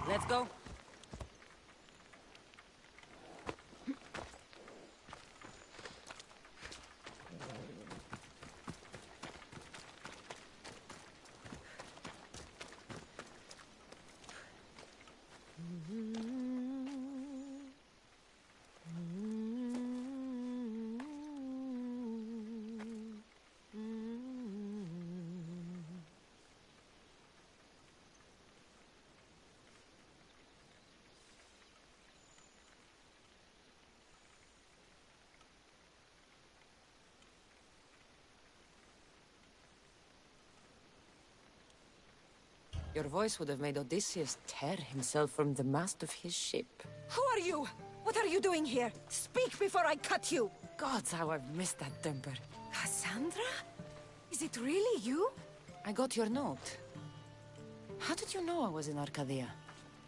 Let's go. Your voice would have made Odysseus tear himself from the mast of his ship. Who are you? What are you doing here? Speak before I cut you! Gods, how I've missed that temper. Cassandra? Is it really you? I got your note. How did you know I was in Arcadia?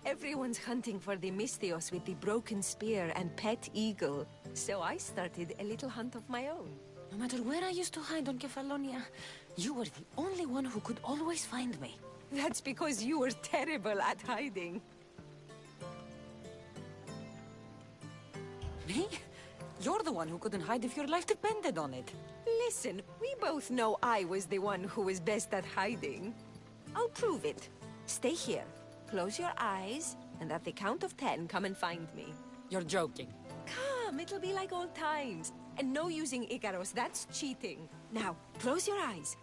Everyone's hunting for the Misthios with the broken spear and pet eagle. So I started a little hunt of my own. No matter where I used to hide on Kefalonia, you were the only one who could always find me. That's because you were terrible at hiding. Me? You're the one who couldn't hide if your life depended on it. Listen, we both know I was the one who was best at hiding. I'll prove it. Stay here, close your eyes, and at the count of 10, come and find me. You're joking. Come, it'll be like old times. And no using Icaros, that's cheating. Now, close your eyes.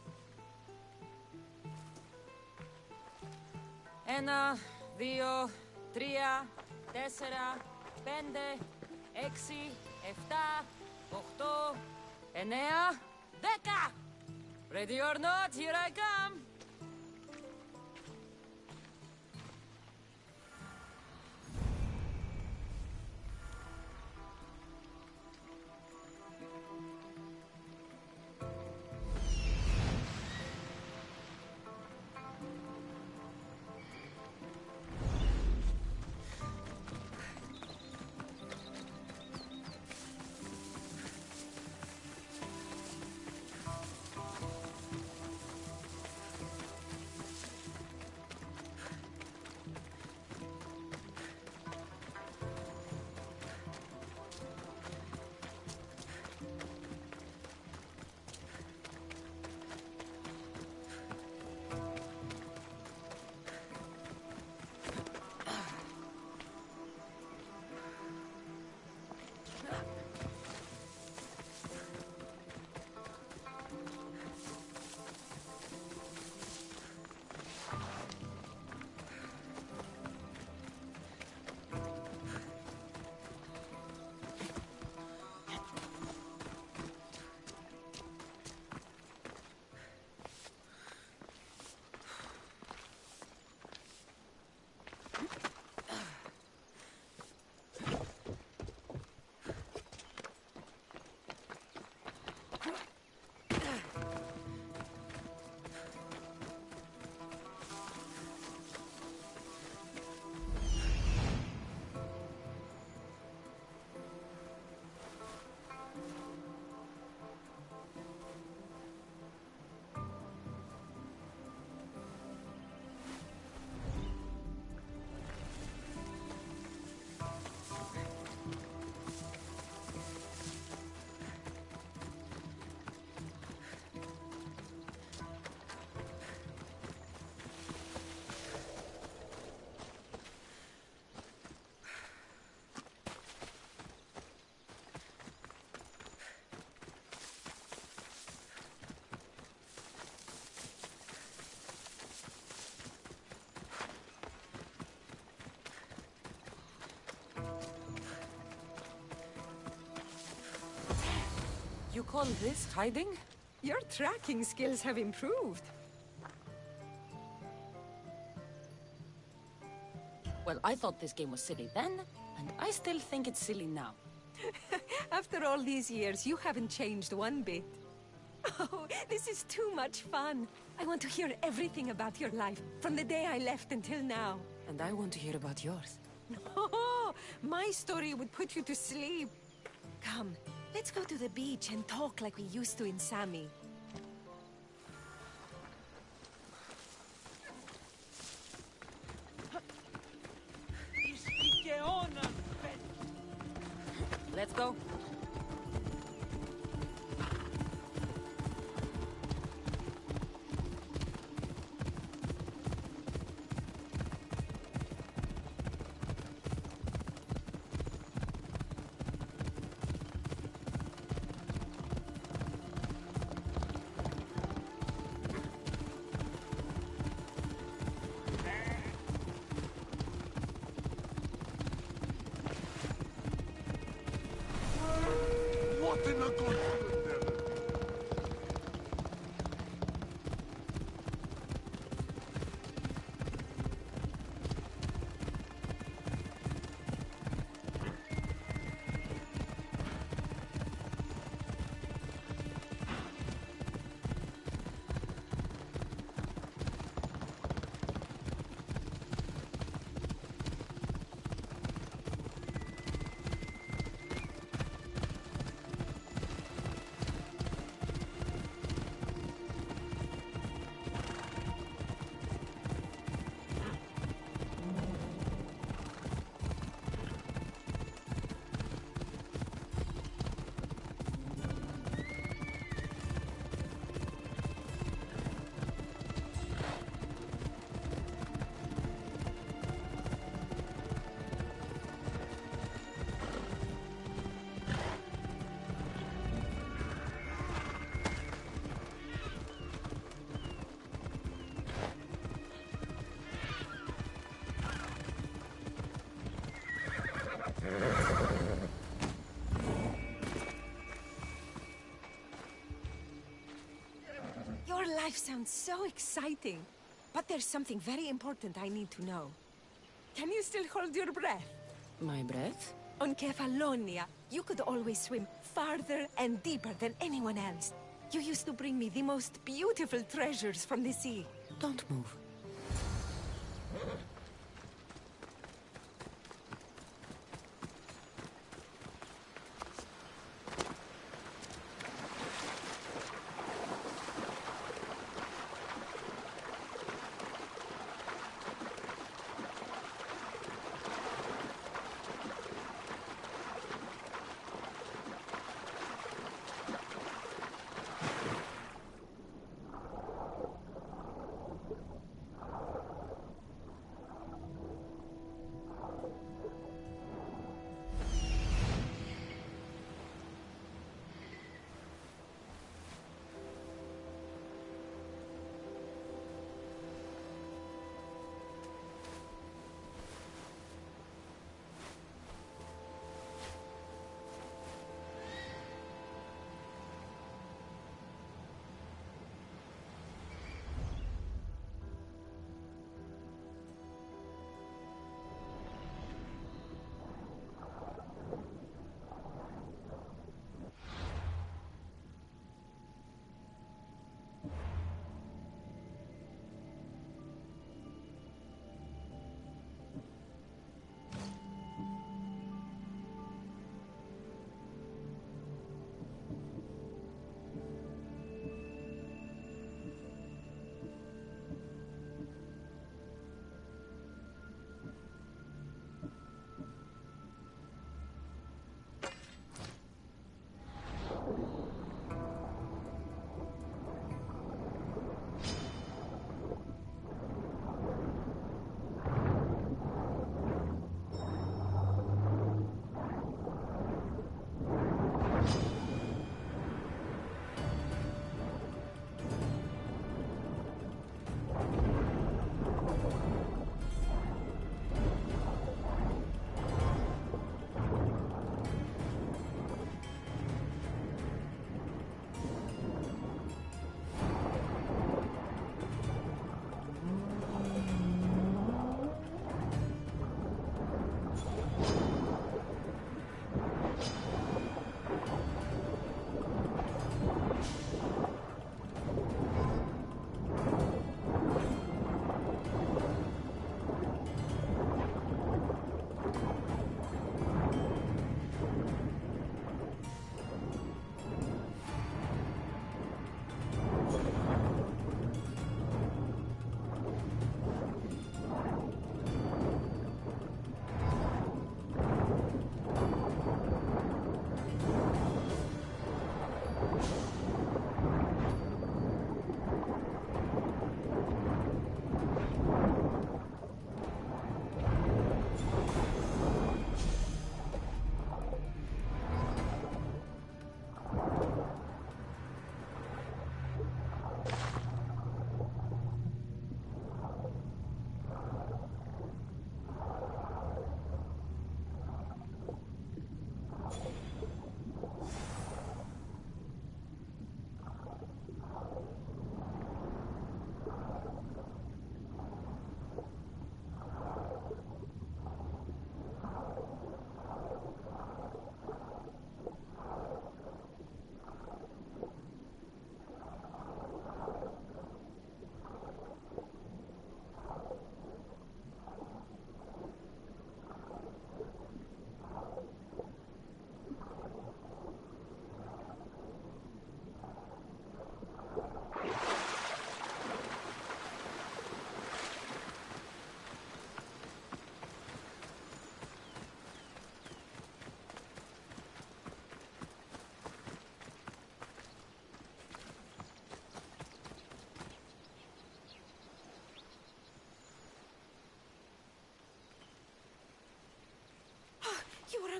Ένα, δύο, τρία, τέσσερα, πέντε, έξι, εφτά, οχτώ, εννέα, δέκα! Ready or not, here I come! You call this hiding? Your tracking skills have improved. Well, I thought this game was silly then, and I still think it's silly now. After all these years, you haven't changed one bit. Oh, this is too much fun. I want to hear everything about your life, from the day I left until now. And I want to hear about yours. Oh, my story would put you to sleep. Come, let's go to the beach and talk like we used to in Sami. nothing a good could never do. Your life sounds so exciting. But there's something very important I need to know. Can you still hold your breath? My breath? On Kefalonia, you could always swim farther and deeper than anyone else. You used to bring me the most beautiful treasures from the sea. Don't move.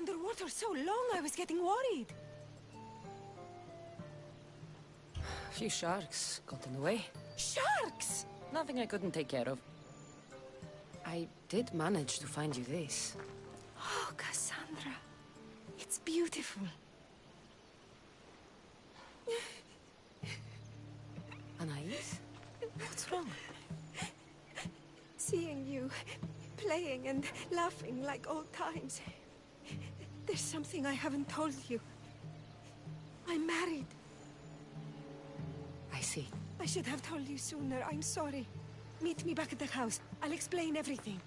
underwater so long, I was getting worried. A few sharks got in the way. Sharks! Nothing I couldn't take care of. I did manage to find you this. Oh, Cassandra. It's beautiful. Anais? What's wrong? Seeing you playing and laughing like old times. There's something I haven't told you. I'm married. I see. I should have told you sooner. I'm sorry. Meet me back at the house. I'll explain everything.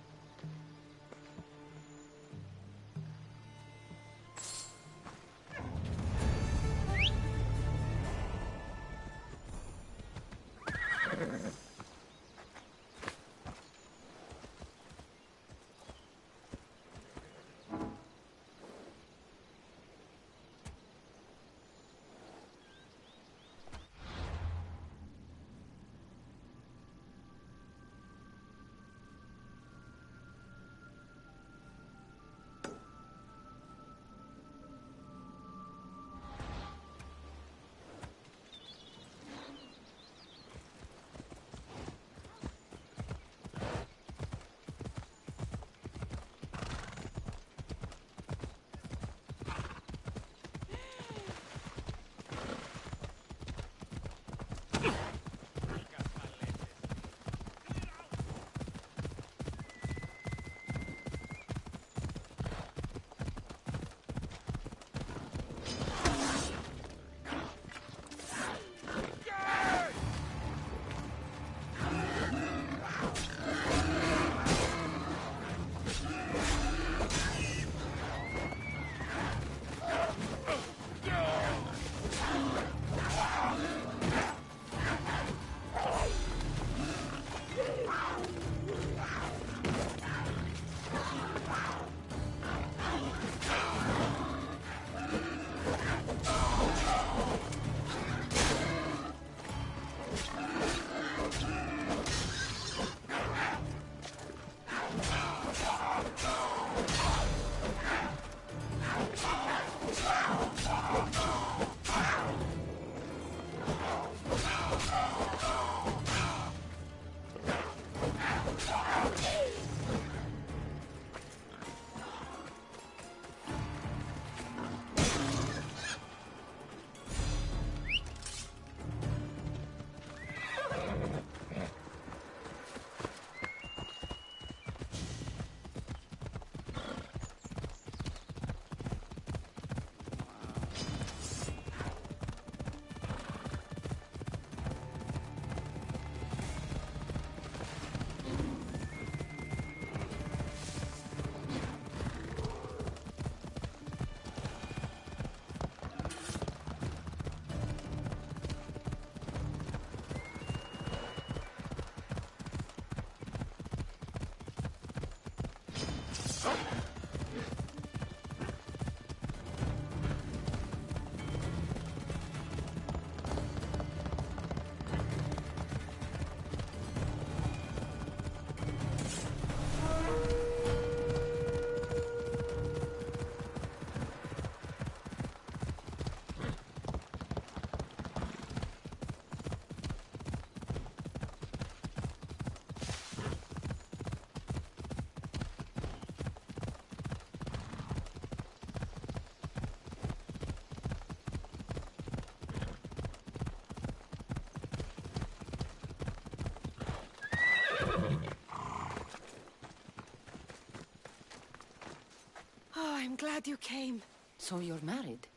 Oh, I'm glad you came. So you're married?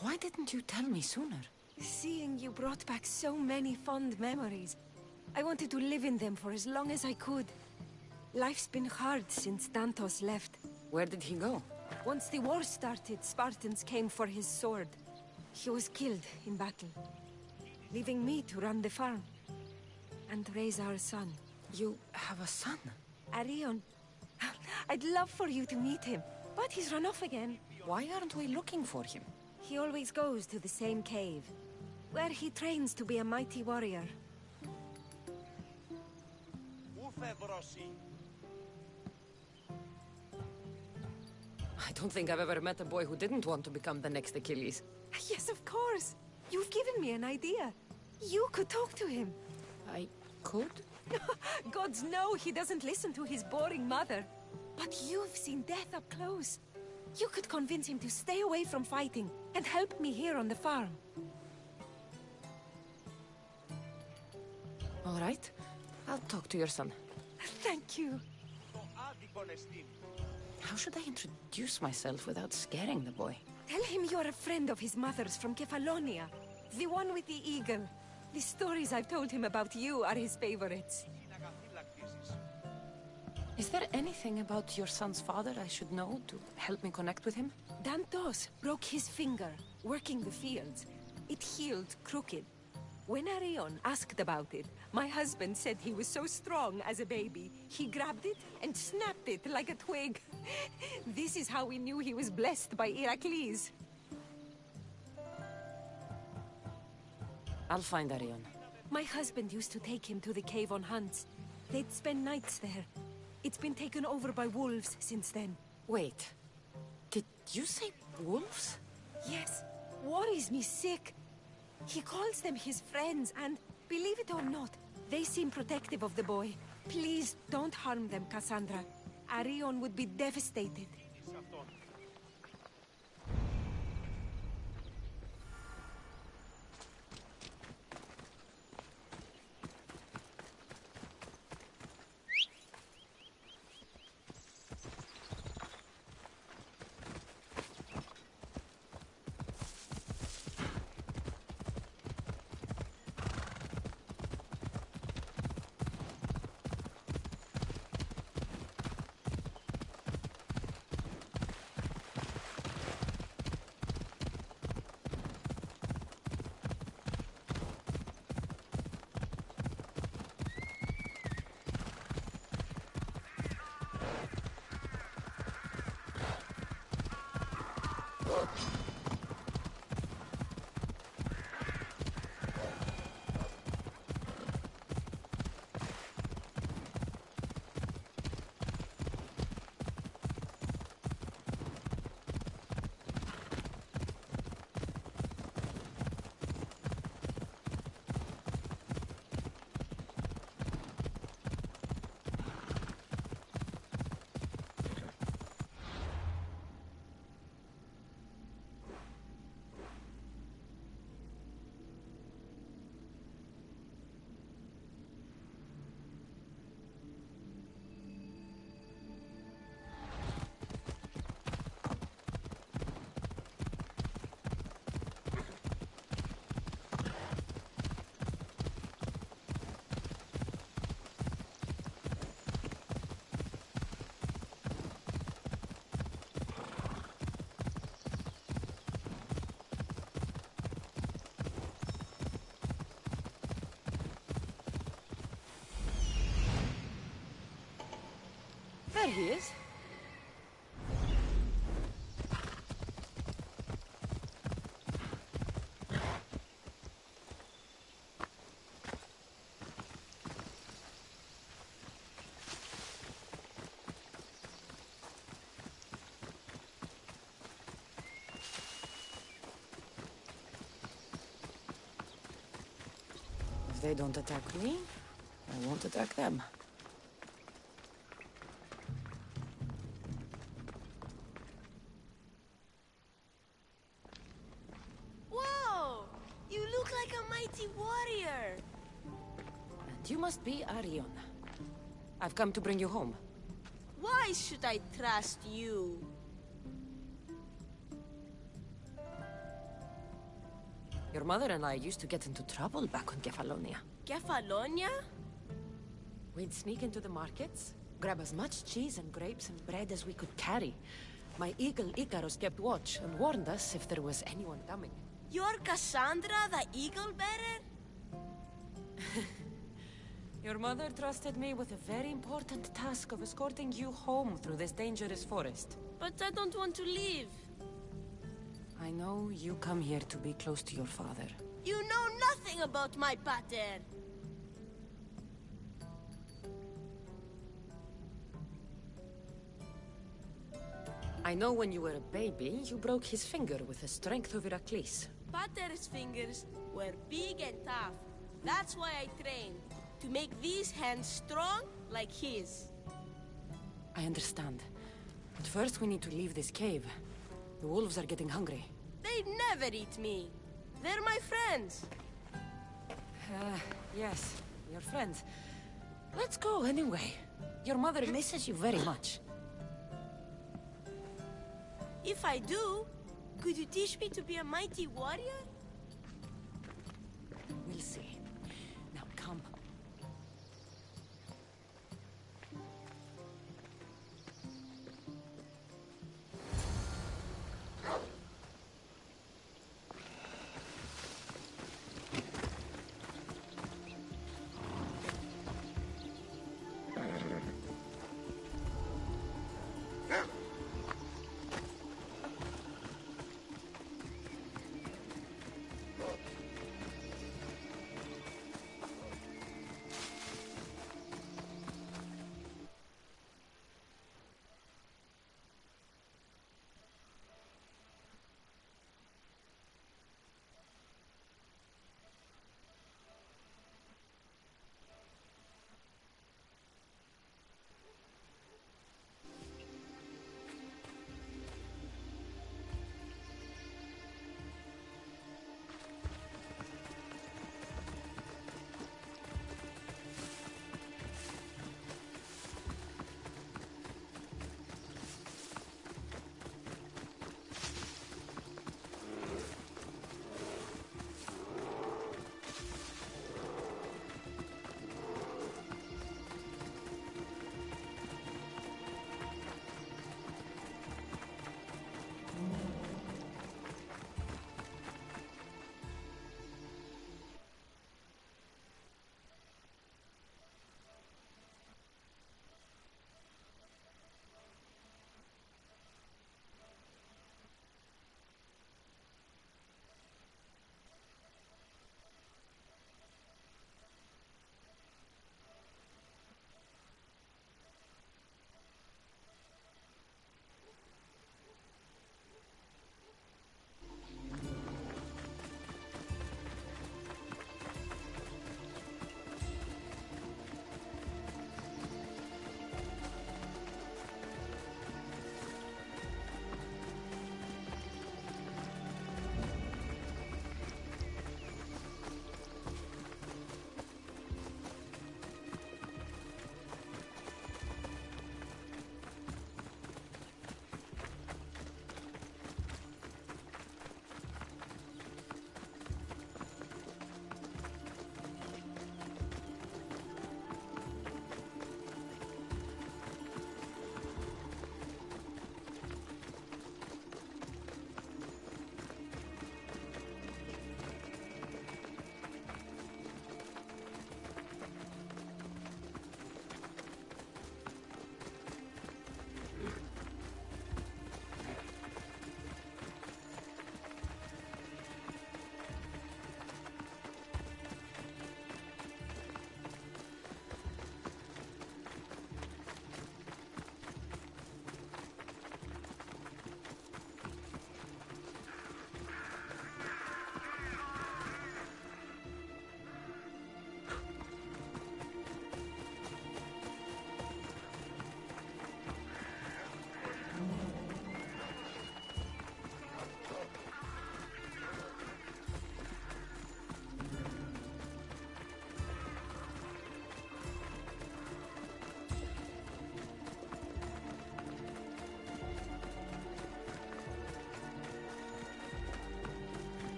Why didn't you tell me sooner? Seeing you brought back so many fond memories. I wanted to live in them for as long as I could. Life's been hard since Dantos left. Where did he go? Once the war started, Spartans came for his sword. He was killed in battle, leaving me to run the farm and raise our son. You have a son? Arion. I'd love for you to meet him, but he's run off again. Why aren't we looking for him? He always goes to the same cave, where he trains to be a mighty warrior. I don't think I've ever met a boy who didn't want to become the next Achilles. Yes, of course. You've given me an idea. You could talk to him. I could? Gods know he doesn't listen to his boring mother. But you've seen death up close. You could convince him to stay away from fighting and help me here on the farm. All right. I'll talk to your son. Thank you. How should I introduce myself without scaring the boy? Tell him you're a friend of his mother's from Kefalonia. The one with the eagle. The stories I've told him about you are his favorites. Is there anything about your son's father I should know to help me connect with him? Dantos broke his finger, working the fields. It healed crooked. When Arion asked about it, my husband said he was so strong as a baby, he grabbed it and snapped it like a twig. This is how we knew he was blessed by Heracles. I'll find Arion. My husband used to take him to the cave on hunts. They'd spend nights there. It's been taken over by wolves since then. Wait. Did you say wolves? Yes, worries me sick. He calls them his friends, and believe it or not, they seem protective of the boy. Please don't harm them, Cassandra. Arion would be devastated. There he is. If they don't attack me, I won't attack them. Whoa! You look like a mighty warrior! And you must be Arion. I've come to bring you home. Why should I trust you? Your mother and I used to get into trouble back on Kefalonia. Kefalonia? We'd sneak into the markets, grab as much cheese and grapes and bread as we could carry. My eagle Icarus kept watch and warned us if there was anyone coming. You're Cassandra, the eagle bearer? Your mother trusted me with a very important task of escorting you home through this dangerous forest. But I don't want to leave. I know you come here to be close to your father. You know nothing about my pater. I know when you were a baby, you broke his finger with the strength of Heracles. Pater's fingers were big and tough. That's why I trained, to make these hands strong like his. I understand. But first we need to leave this cave. The wolves are getting hungry. They never eat me. They're my friends. Yes, your friends. Let's go anyway. Your mother misses you very much. If I do, could you teach me to be a mighty warrior? We'll see. Now come.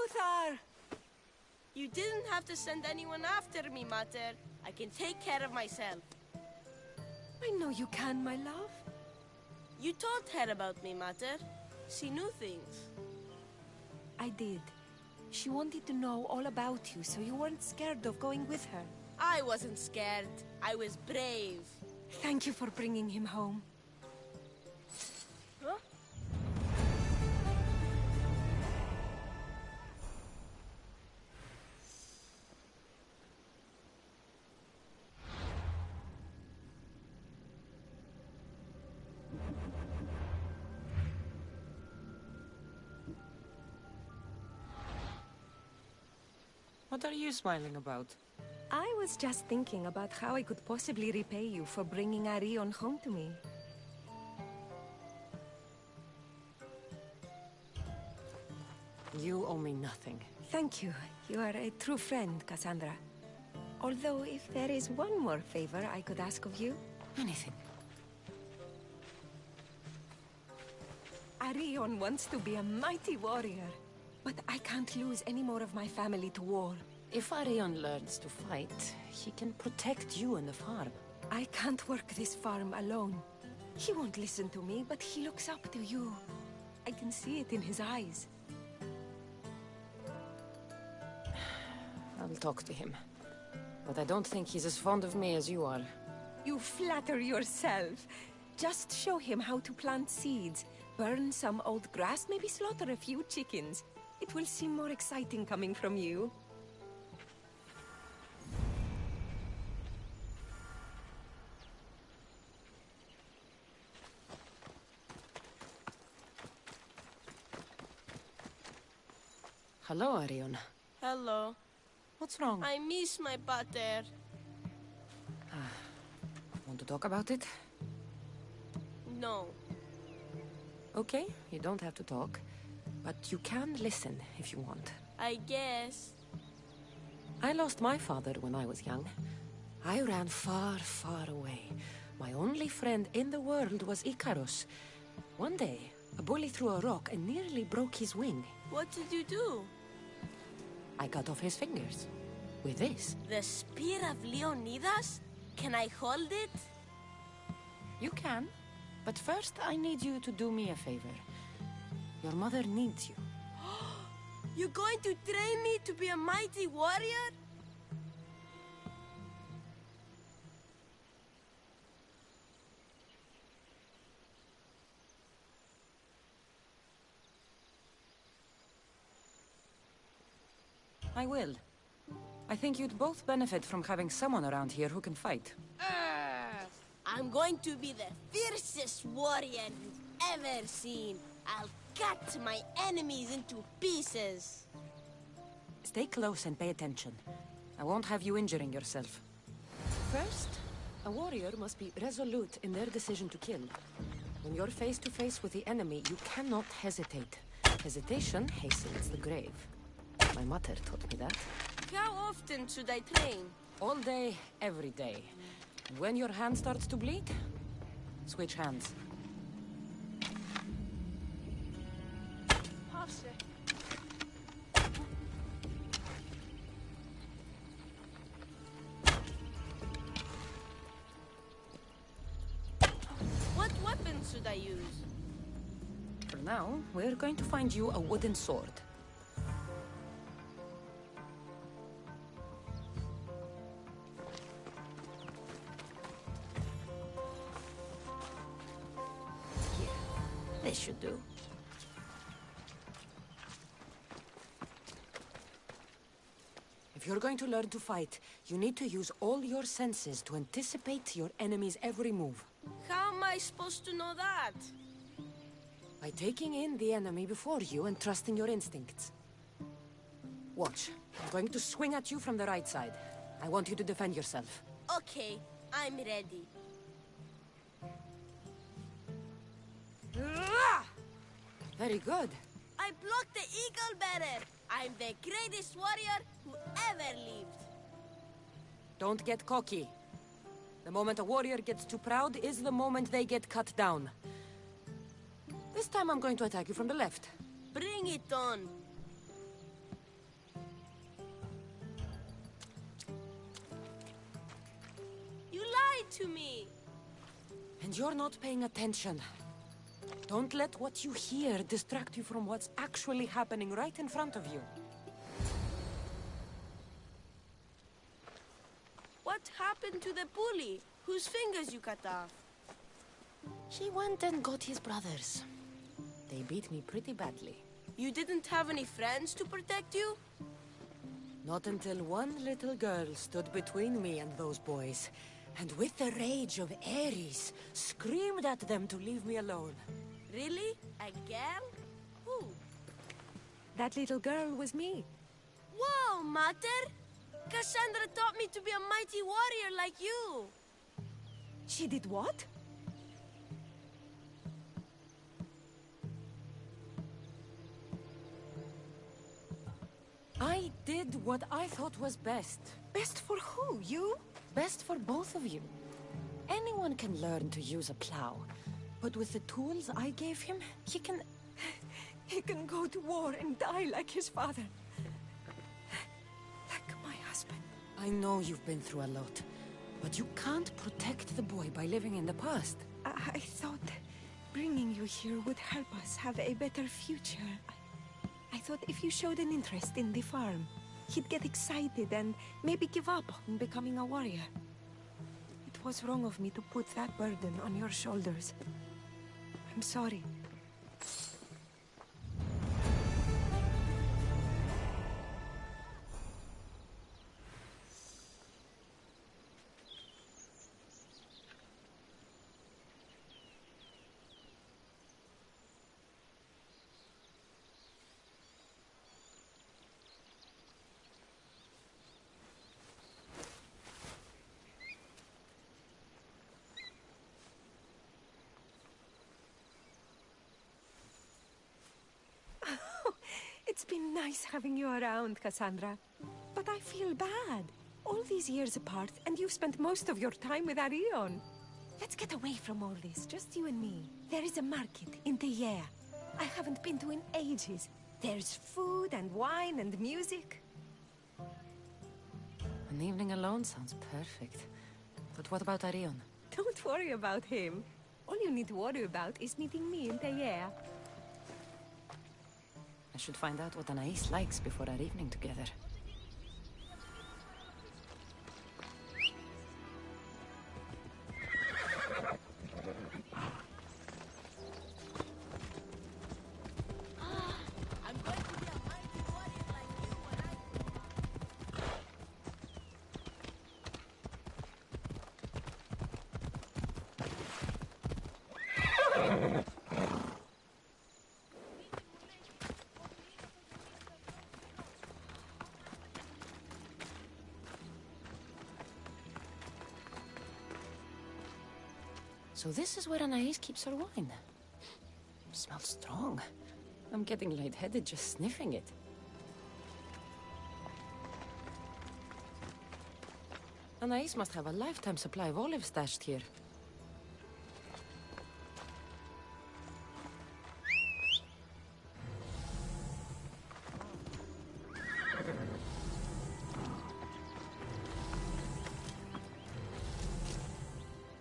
Lothar! You didn't have to send anyone after me, Mater. I can take care of myself. I know you can, my love. You told her about me, Mater. She knew things. I did. She wanted to know all about you, so you weren't scared of going with her. I wasn't scared. I was brave. Thank you for bringing him home. Huh? What are you smiling about? I was just thinking about how I could possibly repay you for bringing Arion home to me. You owe me nothing. Thank you. You are a true friend, Cassandra. Although, if there is one more favor I could ask of you... Anything. Arion wants to be a mighty warrior. But I can't lose any more of my family to war. If Arion learns to fight, he can protect you and the farm. I can't work this farm alone. He won't listen to me, but he looks up to you. I can see it in his eyes. I'll talk to him. But I don't think he's as fond of me as you are. You flatter yourself. Just show him how to plant seeds. Burn some old grass, maybe slaughter a few chickens. It will seem more exciting coming from you. Hello, Arion. Hello. What's wrong? I miss my pater. Want to talk about it? No. Okay, you don't have to talk. But you can listen if you want. I guess. I lost my father when I was young. I ran far, far away. My only friend in the world was Icarus. One day, a bully threw a rock and nearly broke his wing. What did you do? I cut off his fingers. With this. The spear of Leonidas? Can I hold it? You can. But first, I need you to do me a favor. Your mother needs you. You're going to train me to be a mighty warrior? I will. I think you'd both benefit from having someone around here who can fight. I'm going to be the fiercest warrior you've ever seen. I'll cut my enemies into pieces. Stay close and pay attention. I won't have you injuring yourself. First, a warrior must be resolute in their decision to kill. When you're face to face with the enemy, you cannot hesitate. Hesitation hastens the grave. My mother taught me that. How often should I train? All day, every day. And when your hand starts to bleed, switch hands. What weapon should I use? For now, we're going to find you a wooden sword. This should do. If you're going to learn to fight, you need to use all your senses to anticipate your enemy's every move. How am I supposed to know that? By taking in the enemy before you and trusting your instincts. Watch. I'm going to swing at you from the right side. I want you to defend yourself. Okay, I'm ready. Very good. I blocked the eagle better. I'm the greatest warrior who ever lived. Don't get cocky. The moment a warrior gets too proud is the moment they get cut down. This time I'm going to attack you from the left. Bring it on. to me. And you're not paying attention. Don't let what you hear distract you from what's actually happening right in front of you. What happened to the bully whose fingers you cut off? He went and got his brothers. They beat me pretty badly. You didn't have any friends to protect you? Not until one little girl stood between me and those boys, and with the rage of Ares, screamed at them to leave me alone. Really? A girl? Who? That little girl was me. Whoa, Mater! Cassandra taught me to be a mighty warrior like you. She did what? I did what I thought was best. Best for who? You? Best for both of you. Anyone can learn to use a plow, but with the tools I gave him, he can... He can go to war and die like his father. Like my husband. I know you've been through a lot, but you can't protect the boy by living in the past. I thought bringing you here would help us have a better future. I thought if you showed an interest in the farm, he'd get excited and maybe give up on becoming a warrior. It was wrong of me to put that burden on your shoulders. I'm sorry. It's been nice having you around, Cassandra. But I feel bad. All these years apart, and you've spent most of your time with Arion. Let's get away from all this, just you and me. There is a market in Teia. I haven't been to in ages. There's food and wine and music. An evening alone sounds perfect. But what about Arion? Don't worry about him. All you need to worry about is meeting me in Teia. I should find out what Anais likes before our evening together. I'm going to be a mighty warrior like you when So this is where Anais keeps her wine. Smells strong. I'm getting lightheaded just sniffing it. Anais must have a lifetime supply of olives stashed here.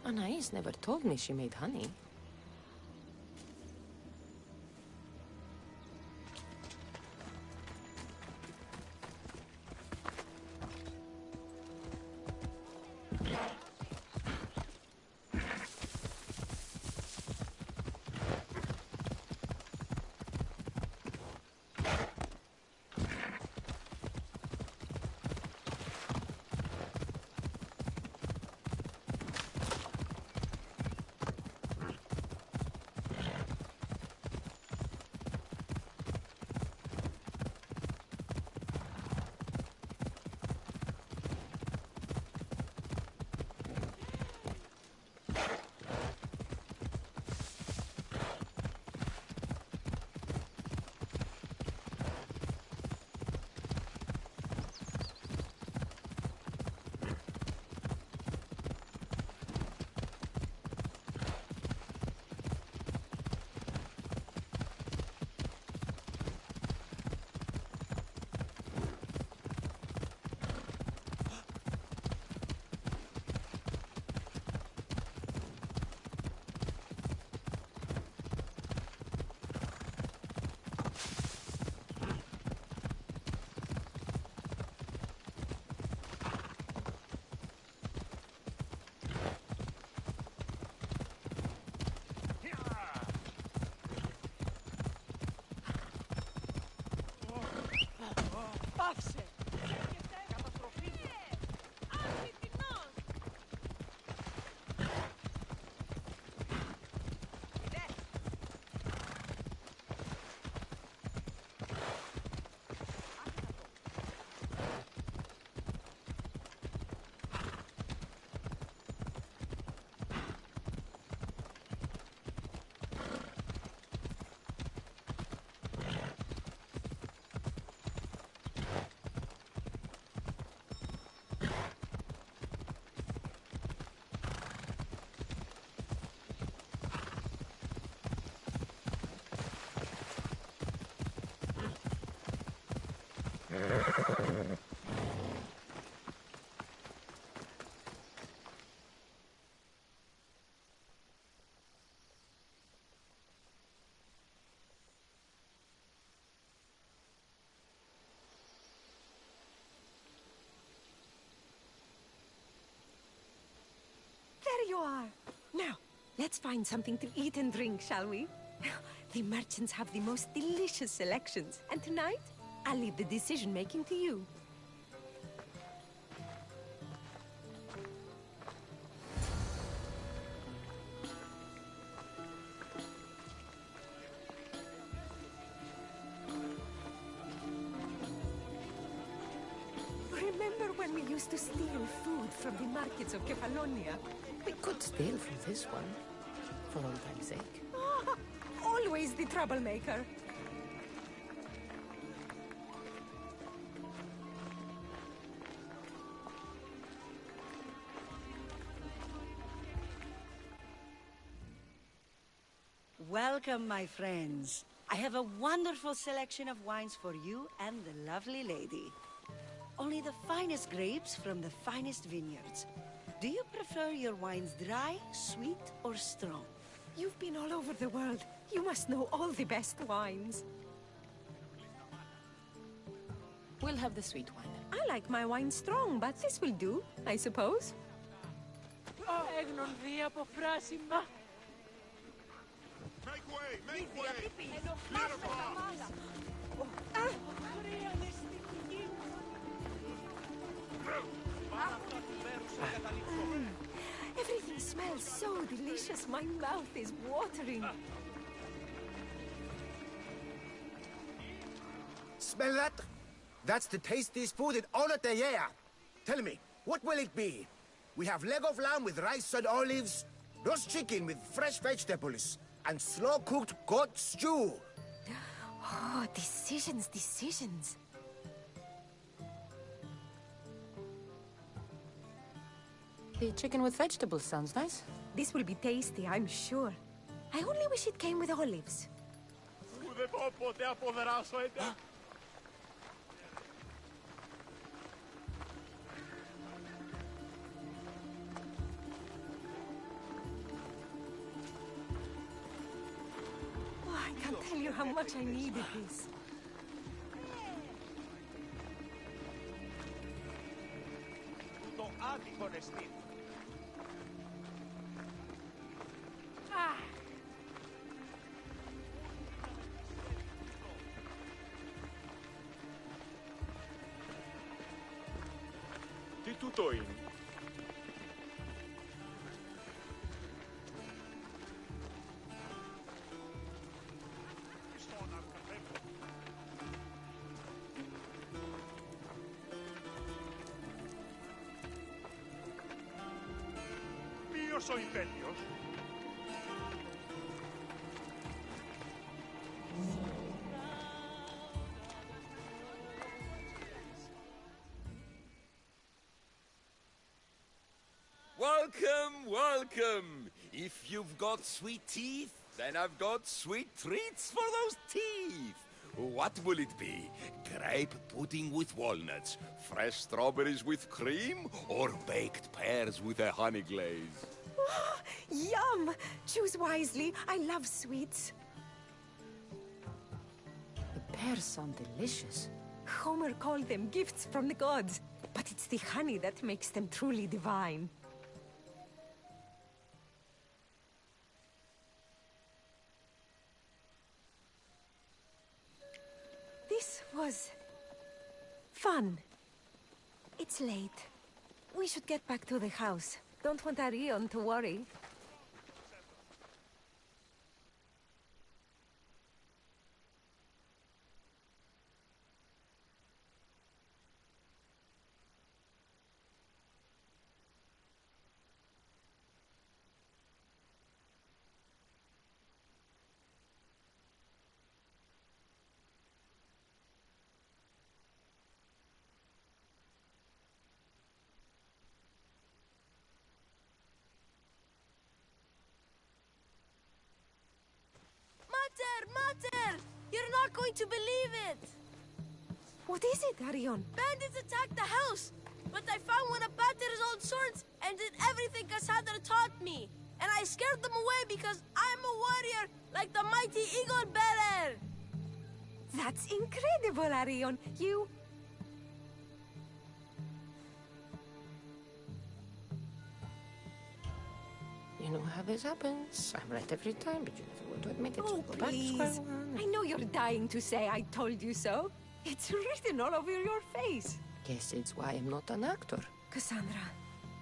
Anais never told me she made honey. Άψε! Καταστροφή! Αληθινός! There you are. Now, let's find something to eat and drink, shall we? The merchants have the most delicious selections, and tonight, I'll leave the decision-making to you. Remember when we used to steal food from the markets of Kefalonia? We could steal from this one, for old time's sake. Ah, always the troublemaker. Welcome, my friends. I have a wonderful selection of wines for you and the lovely lady. Only the finest grapes from the finest vineyards. Do you prefer your wines dry, sweet, or strong? You've been all over the world. You must know all the best wines. We'll have the sweet wine. I like my wine strong, but this will do, I suppose. Make way! Make way! Clear a path! Everything smells so delicious. My mouth is watering. Smell that? That's the tastiest food in all of the year. Tell me, what will it be? We have leg of lamb with rice and olives, roast chicken with fresh vegetables, and slow-cooked goat stew. Oh, decisions, decisions. The chicken with vegetables sounds nice. This will be tasty, I'm sure. I only wish it came with olives. Δεν μπορώ ποτέ αποδράσω, Oh, I can't tell you how much I needed this. Το άδικον εστίν. Τι τούτο είναι? Ποιος ο υπέτειος? Welcome, welcome! If you've got sweet teeth, then I've got sweet treats for those teeth. What will it be? Grape pudding with walnuts, fresh strawberries with cream, or baked pears with a honey glaze? Oh, yum! Choose wisely. I love sweets. The pears sound delicious. Homer called them gifts from the gods, but it's the honey that makes them truly divine. This was fun. It's late. We should get back to the house. Don't want Arion to worry. Mater! You're not going to believe it! What is it, Arion? Bandits attacked the house, but I found one of Pater's old swords and did everything Cassandra taught me. And I scared them away because I'm a warrior like the mighty eagle bearer. That's incredible, Arion. You... You know how this happens. I'm right every time, but you never want to admit it. Oh, So go back to please. square one. I know you're dying to say I told you so. It's written all over your face. Guess it's why I'm not an actor. Cassandra,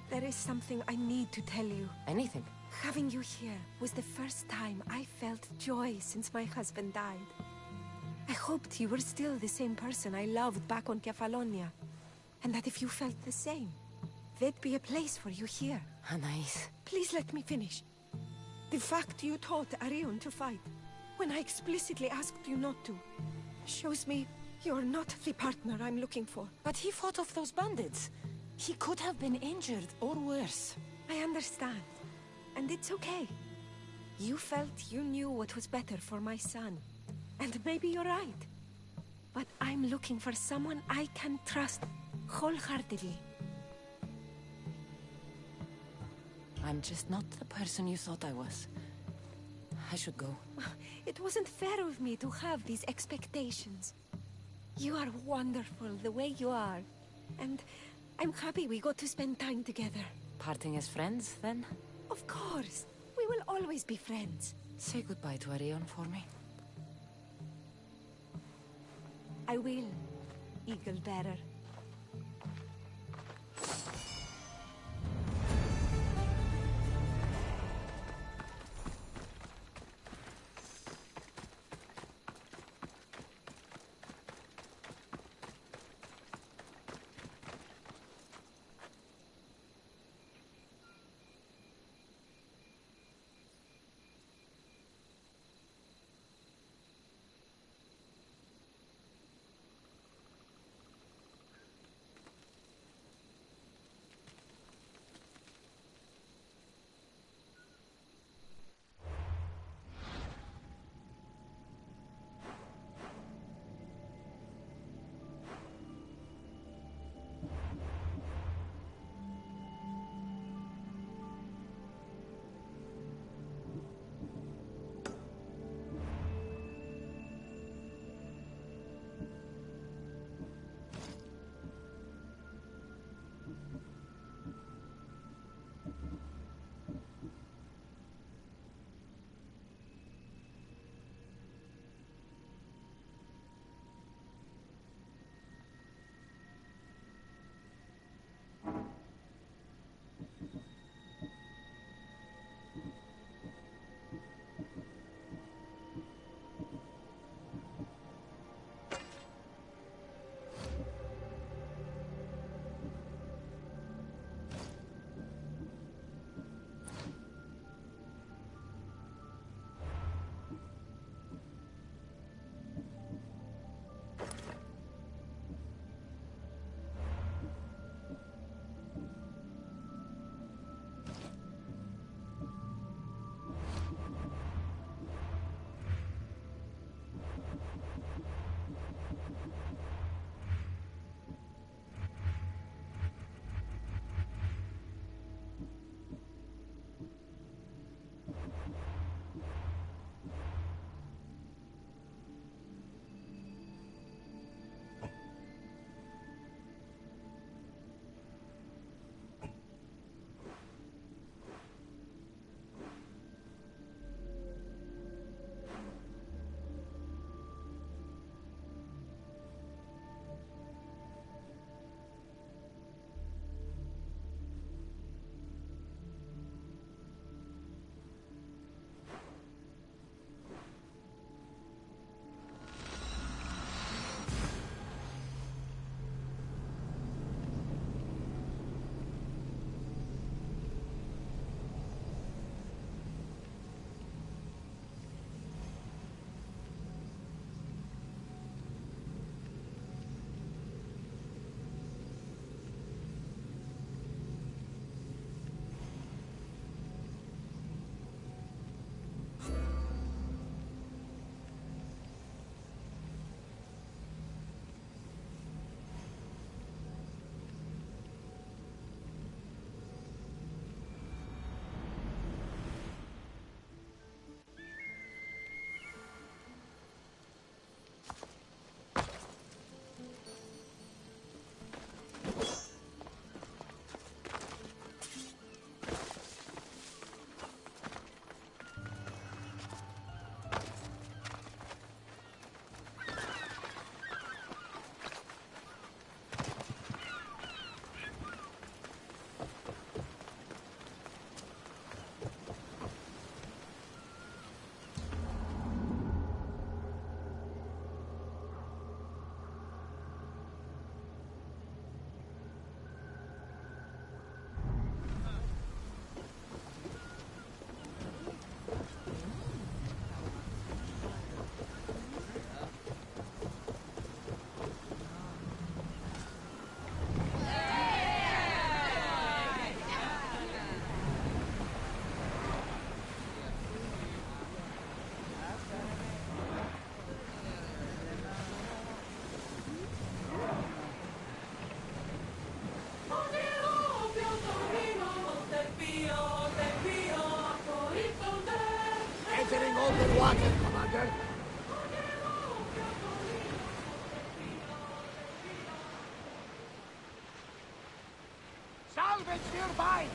there is something I need to tell you. Anything. Having you here was the first time I felt joy since my husband died. I hoped you were still the same person I loved back on Kefalonia. And that if you felt the same, there'd be a place for you here. Anais. Please let me finish. The fact you taught Arion to fight, when I explicitly asked you not to, shows me you're not the partner I'm looking for. But he fought off those bandits. He could have been injured or worse. I understand. And it's okay. You felt you knew what was better for my son. And maybe you're right. But I'm looking for someone I can trust wholeheartedly. I'm just not the person you thought I was. I should go. It wasn't fair of me to have these expectations. You are wonderful the way you are. And I'm happy we got to spend time together. Parting as friends, then? Of course. We will always be friends. Say goodbye to Arion for me. I will, Eagle Bearer. salvage nearby!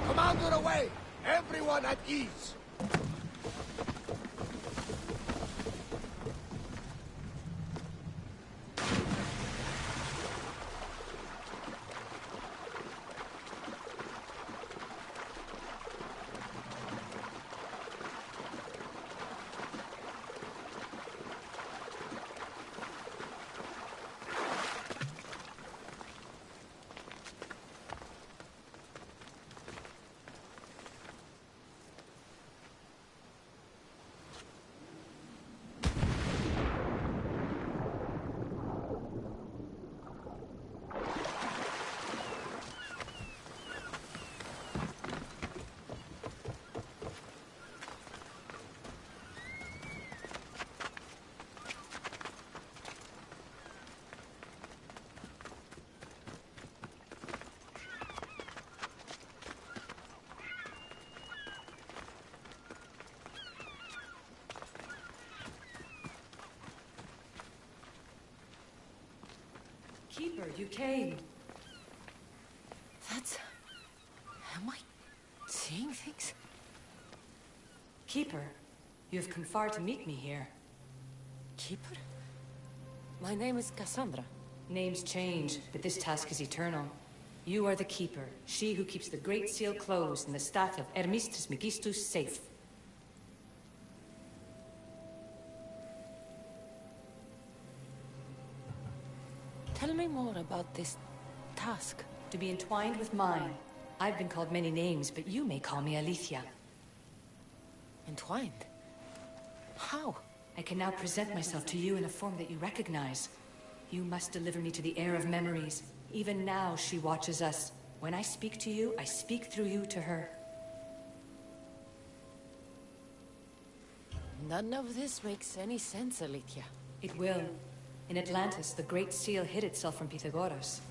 Commander away! Everyone at ease! Keeper, you came. That's... Am I seeing things? Keeper, you have come far to meet me here. Keeper? My name is Cassandra. Names change, but this task is eternal. You are the Keeper, she who keeps the Great Seal closed and the staff of Hermes Trismegistus safe. Tell me more about this task. To be entwined with mine. I've been called many names, but you may call me Alethea. Entwined? How? I can now present myself to you in a form that you recognize. You must deliver me to the heir of memories. Even now, she watches us. When I speak to you, I speak through you to her. None of this makes any sense, Alethea. It will. In Atlantis, the Great Seal hid itself from Pythagoras.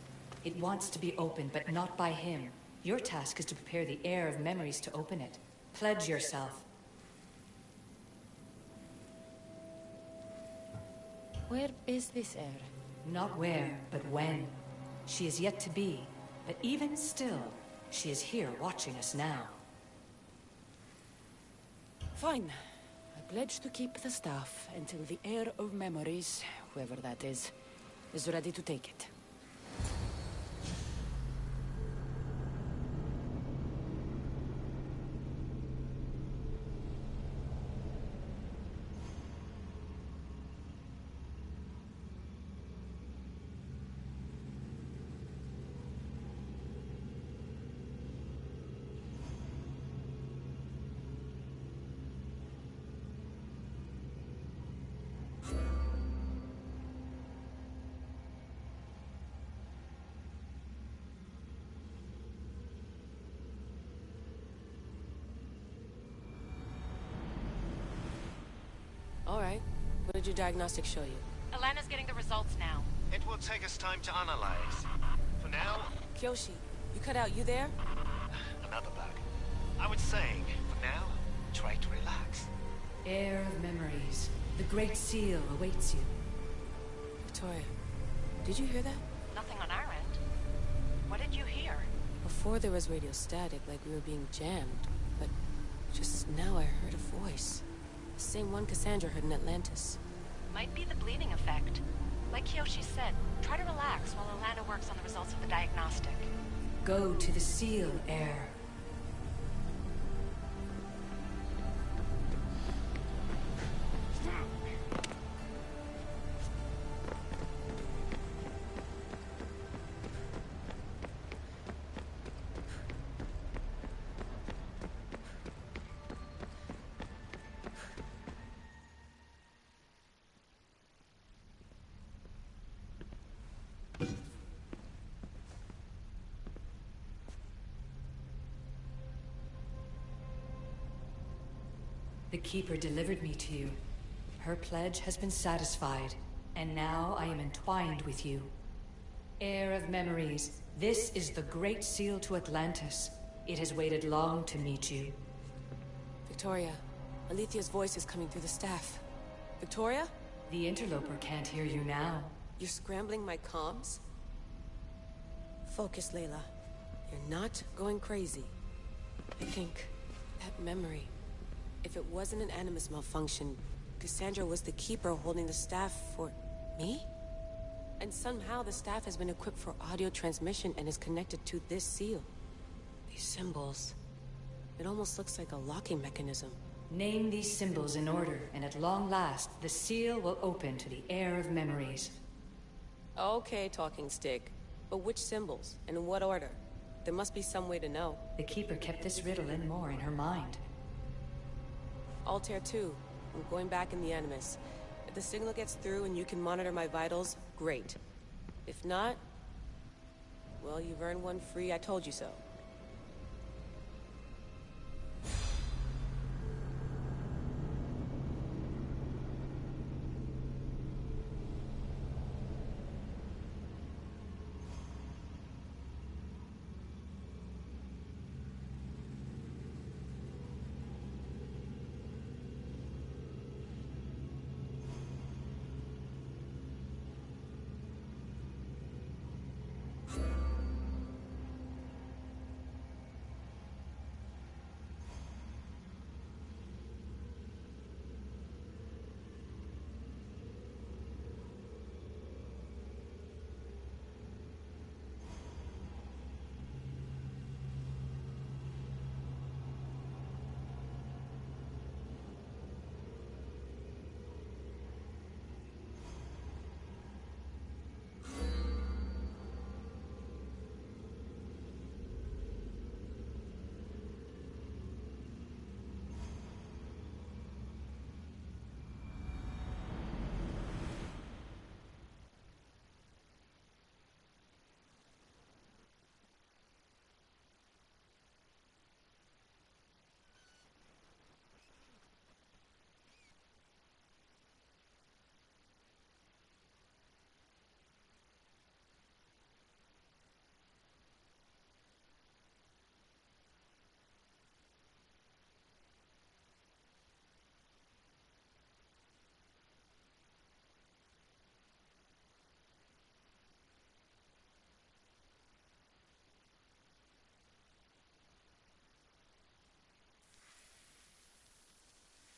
It wants to be opened, but not by him. Your task is to prepare the heir of memories to open it. Pledge yourself. Where is this heir? Not where, but when. She is yet to be, but even still, she is here watching us now. Fine. I pledge to keep the staff until the heir of memories, whoever that is ready to take it. All right. What did your diagnostics show you? Alana's getting the results now. It will take us time to analyze. For now... Kyoshi, you cut out, you there? Another bug. I was saying, for now, try to relax. Heir of memories. The Great Seal awaits you. Victoria, did you hear that? Nothing on our end. What did you hear? Before there was radio static, like we were being jammed. But just now I heard a voice. The same one Cassandra heard in Atlantis. Might be the bleeding effect. Like Kyoshi said, try to relax while Orlando works on the results of the diagnostic. Go to the Seal, Heir. The Keeper delivered me to you. Her pledge has been satisfied, and now I am entwined with you. Heir of memories, this is the Great Seal to Atlantis. It has waited long to meet you. Victoria, Alethea's voice is coming through the staff. Victoria? The interloper can't hear you now. You're scrambling my comms? Focus, Layla. You're not going crazy. I think that memory... If it wasn't an Animus malfunction, Cassandra was the Keeper holding the staff for... me? And somehow the staff has been equipped for audio transmission and is connected to this seal. These symbols... It almost looks like a locking mechanism. Name these symbols in order, and at long last, the seal will open to the Heir of memories. Okay, talking stick. But which symbols? And in what order? There must be some way to know. The Keeper kept this riddle and more in her mind. Altair 2. I'm going back in the Animus. If the signal gets through and you can monitor my vitals, great. If not... well, you've earned one free I told you so.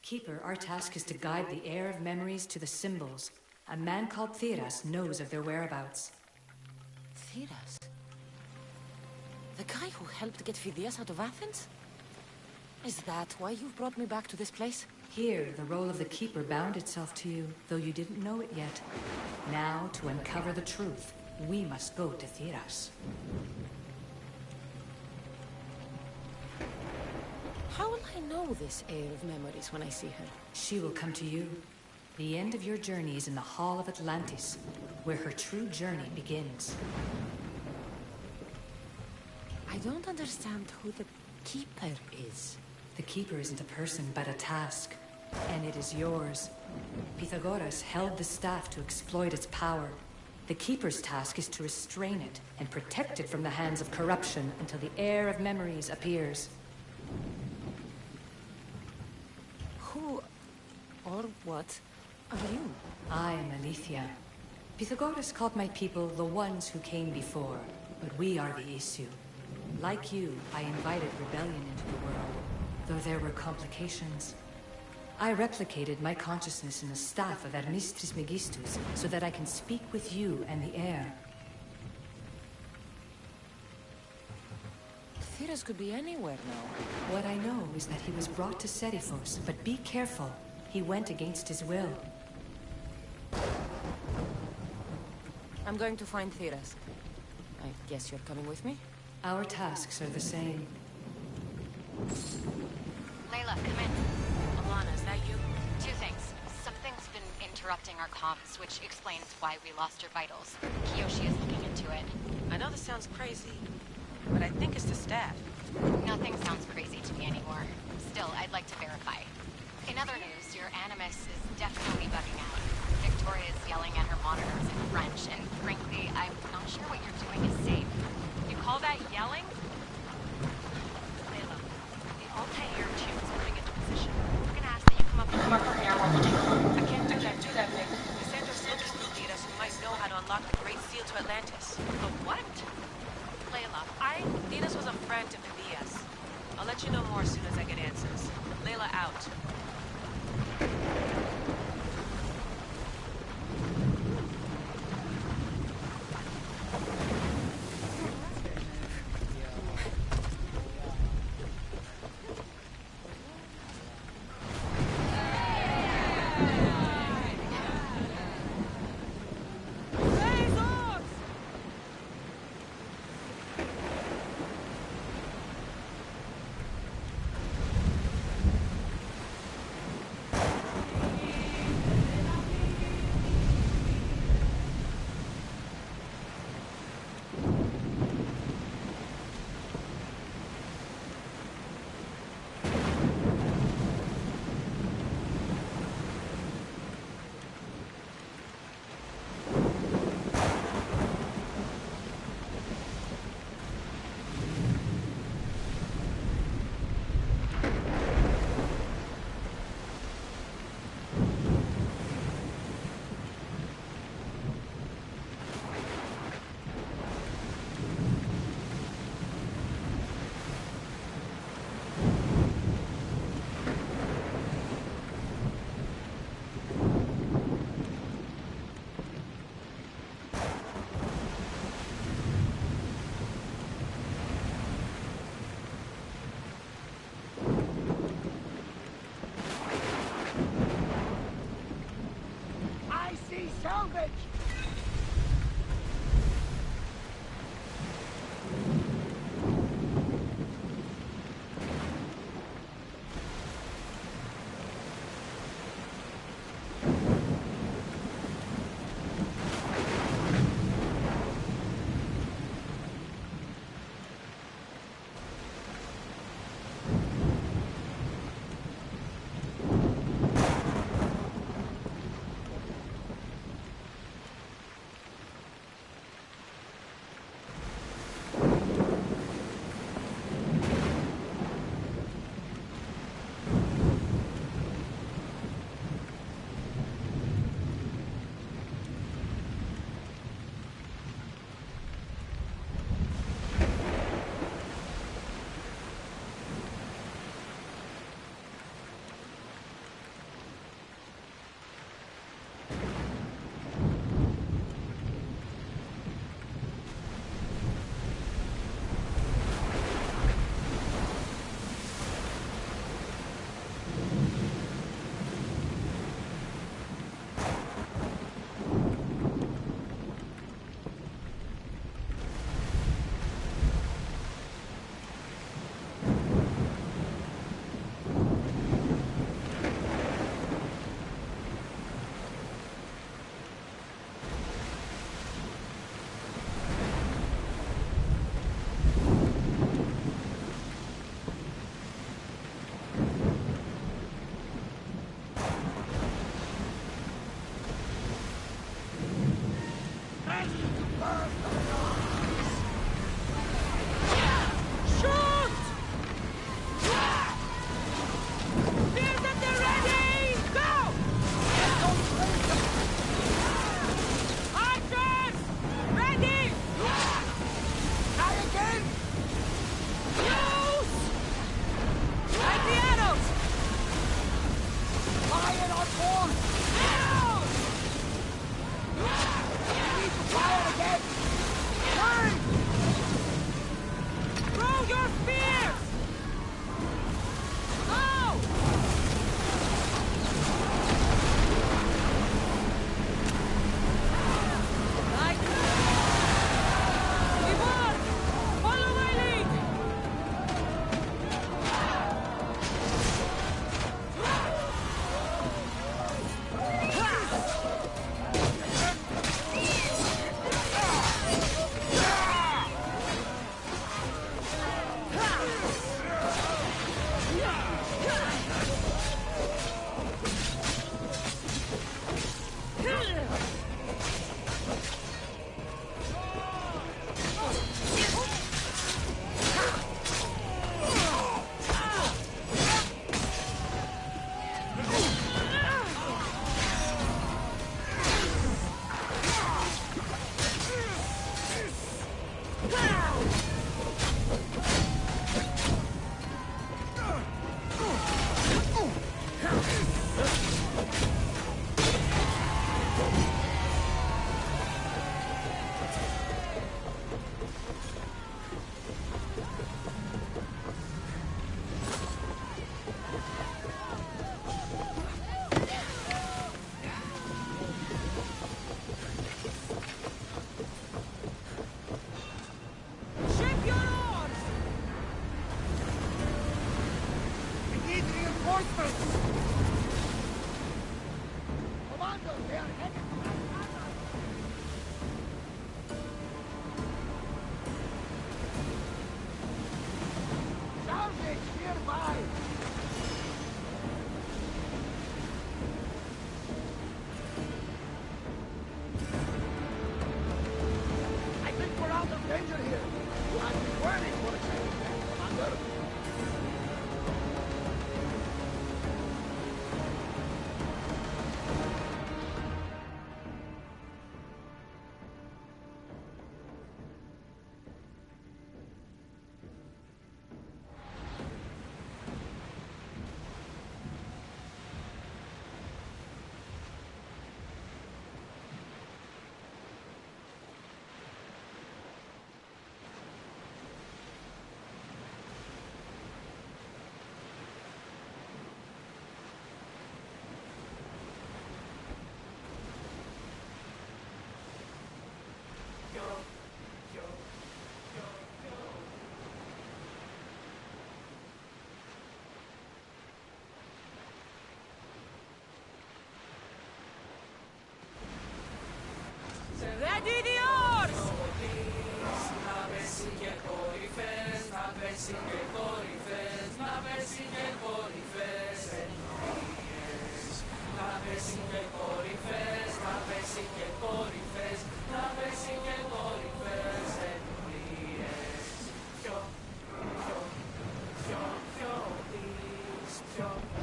Keeper, our task is to guide the Heir of memories to the symbols. A man called Theras knows of their whereabouts. Theras? The guy who helped get Phidias out of Athens? Is that why you've brought me back to this place? Here, the role of the Keeper bound itself to you, though you didn't know it yet. Now, to uncover the truth, we must go to Theras. How will I know this Heir of memories when I see her? She will come to you. The end of your journey is in the Hall of Atlantis, where her true journey begins. I don't understand who the Keeper is. The Keeper isn't a person, but a task. And it is yours. Pythagoras held the staff to exploit its power. The Keeper's task is to restrain it and protect it from the hands of corruption until the Heir of memories appears. Who or what are you? I am Alethea. Pythagoras called my people the ones who came before, but we are the issue. Like you, I invited rebellion into the world, though there were complications. I replicated my consciousness in the staff of Admistris Megistus so that I can speak with you and the air. Theras could be anywhere now. What I know is that he was brought to Serifos, but be careful. He went against his will. I'm going to find Theras. I guess you're coming with me? Our tasks are the same. Layla, come in. Alana, is that you? Two things. Something's been interrupting our comms, which explains why we lost your vitals. Kiyoshi is looking into it. I know this sounds crazy, but I think it's the staff. Nothing sounds crazy to me anymore. Still, I'd like to verify. In other news, your Animus is definitely bugging out. Victoria is yelling at her monitors in French, and frankly, I'm not sure what you're doing is safe. You call that yelling? Layla, the Altair tube is moving into position. We're gonna ask that you come up from here while we I can't do that, Nick. Cassandra's looking through leaders who might know how to unlock the Great Seal to Atlantis. The what? Layla, Venus was a friend to Phineas. I'll let you know more as soon as I get answers. Layla out.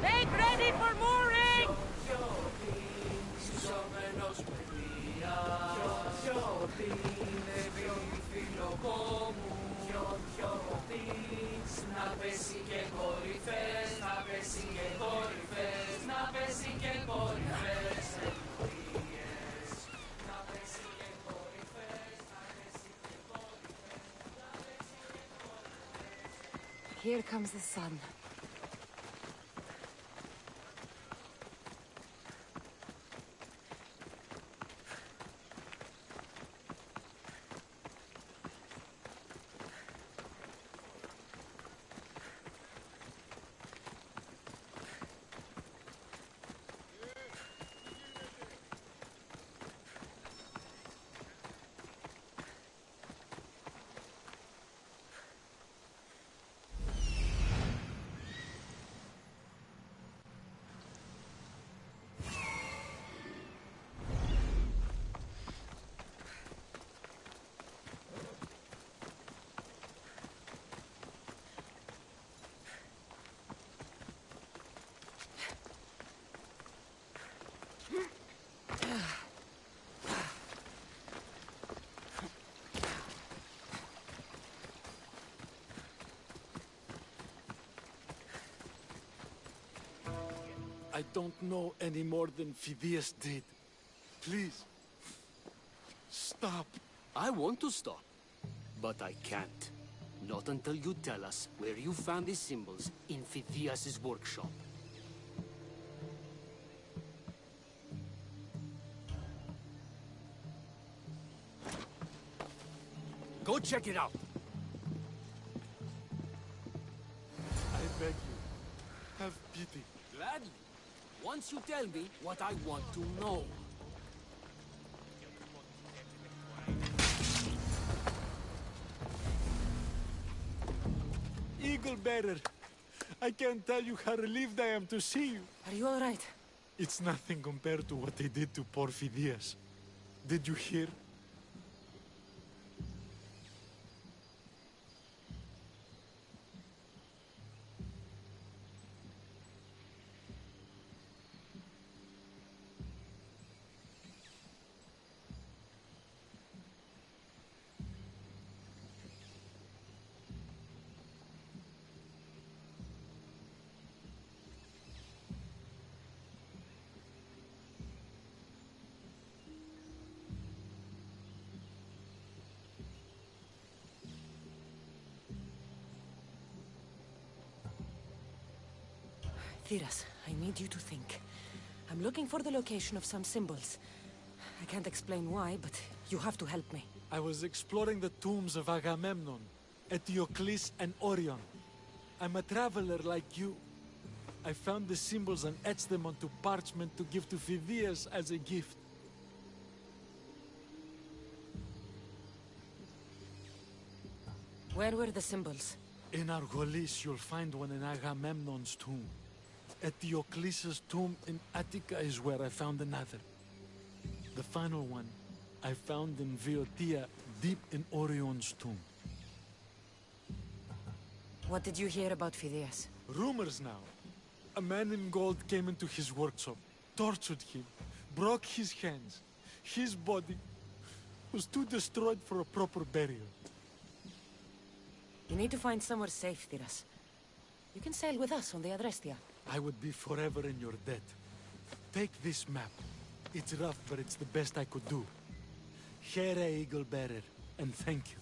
Make ready for mooring! Here comes the sun. I don't know any more than Phidias did. Please, stop. I want to stop, but I can't. Not until you tell us where you found these symbols in Phidias' workshop. Go check it out. I beg you, have pity. Gladly. Once you tell me what I want to know. Eagle Bearer, I can't tell you how relieved I am to see you. Are you all right? It's nothing compared to what they did to poor Phidias. Did you hear? Thiras, I need you to think. I'm looking for the location of some symbols. I can't explain why, but you have to help me. I was exploring the tombs of Agamemnon, Eteocles, and Orion. I'm a traveler like you. I found the symbols and etched them onto parchment to give to Phidias as a gift. Where were the symbols? In Argolis, you'll find one in Agamemnon's tomb. Eteocles' tomb in Attica is where I found another. The final one I found in Viotia, deep in Orion's tomb. What did you hear about Phidias? Rumors now. A man in gold came into his workshop, tortured him, broke his hands. His body was too destroyed for a proper burial. You need to find somewhere safe, Thiras. You can sail with us on the Adrestia. I would be forever in your debt. Take this map. It's rough, but it's the best I could do. Here, Eagle Bearer, and thank you.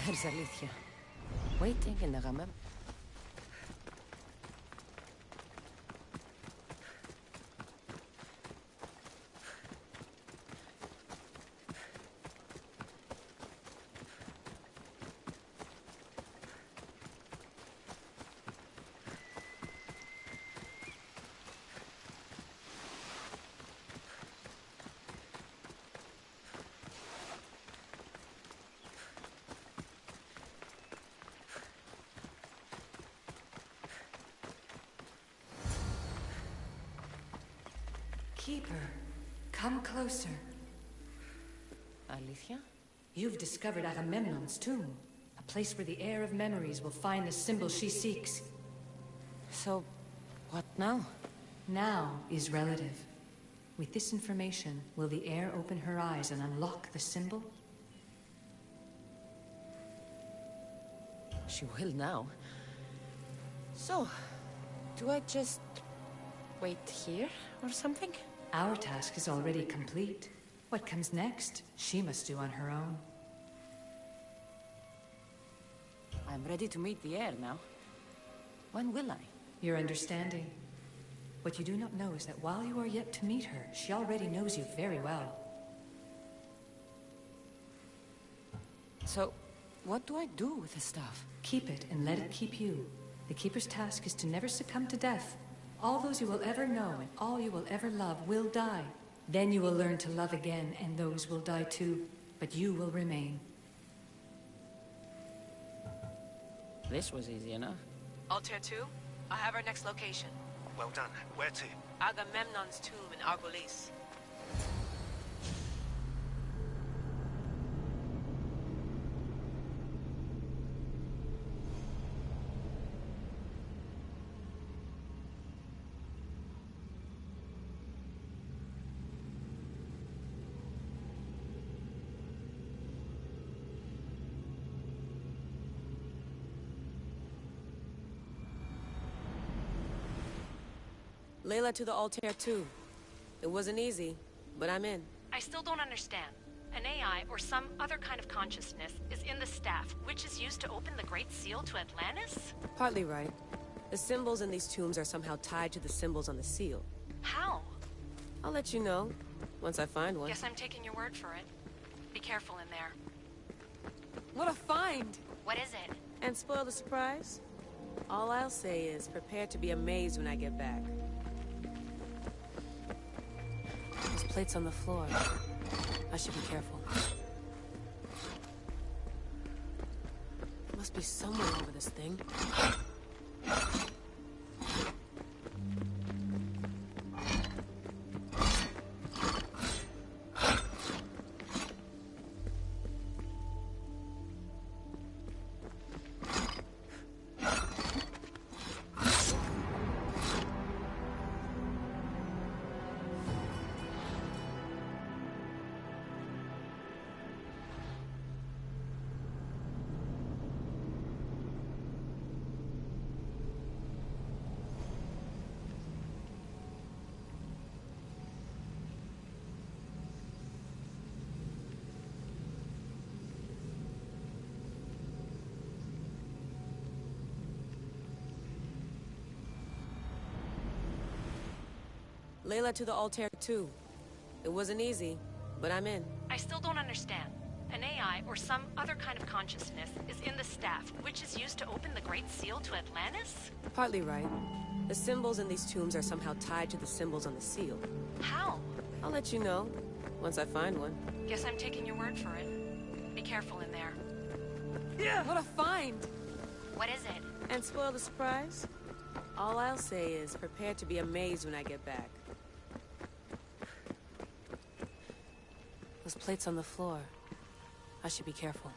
There's Alicia, waiting in the hammam. Keeper, come closer. Alicia? You've discovered Agamemnon's tomb, a place where the heir of memories will find the symbol she seeks. So, what now? Now is relative. With this information, will the heir open her eyes and unlock the symbol? She will now. So, do I just wait here or something? Our task is already complete. What comes next, she must do on her own. I'm ready to meet the heir now. When will I? Your understanding. What you do not know is that while you are yet to meet her, she already knows you very well. So, what do I do with the stuff? Keep it and let it keep you. The Keeper's task is to never succumb to death. All those you will ever know and all you will ever love will die. Then you will learn to love again, and those will die too. But you will remain. This was easy enough. Altair 2, I have our next location. Well done. Where to? Agamemnon's tomb in Argolis. Layla to the Altair 2. It wasn't easy, but I'm in. I still don't understand. An AI or some other kind of consciousness is in the staff, which is used to open the Great Seal to Atlantis? Partly right. The symbols in these tombs are somehow tied to the symbols on the seal. How? I'll let you know, once I find one. Guess I'm taking your word for it. Be careful in there. What a find! What is it? And spoil the surprise? All I'll say is, prepare to be amazed when I get back. There's plates on the floor. I should be careful. There must be someone over this thing. Layla to the altar too. It wasn't easy, but I'm in. I still don't understand. An AI or some other kind of consciousness is in the staff, which is used to open the Great Seal to Atlantis? Partly right. The symbols in these tombs are somehow tied to the symbols on the seal. How? I'll let you know, once I find one. Guess I'm taking your word for it. Be careful in there. Yeah! What a find! What is it? And spoil the surprise? All I'll say is, prepare to be amazed when I get back. Those plates on the floor. I should be careful.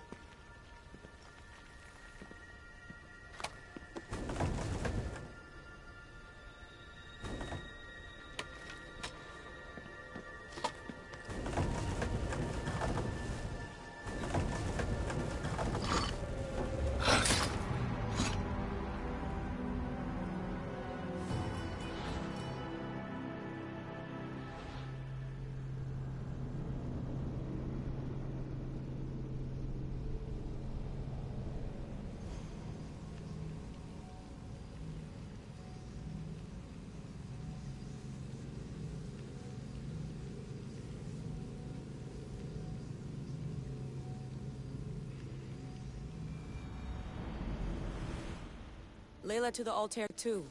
Layla to the altar too.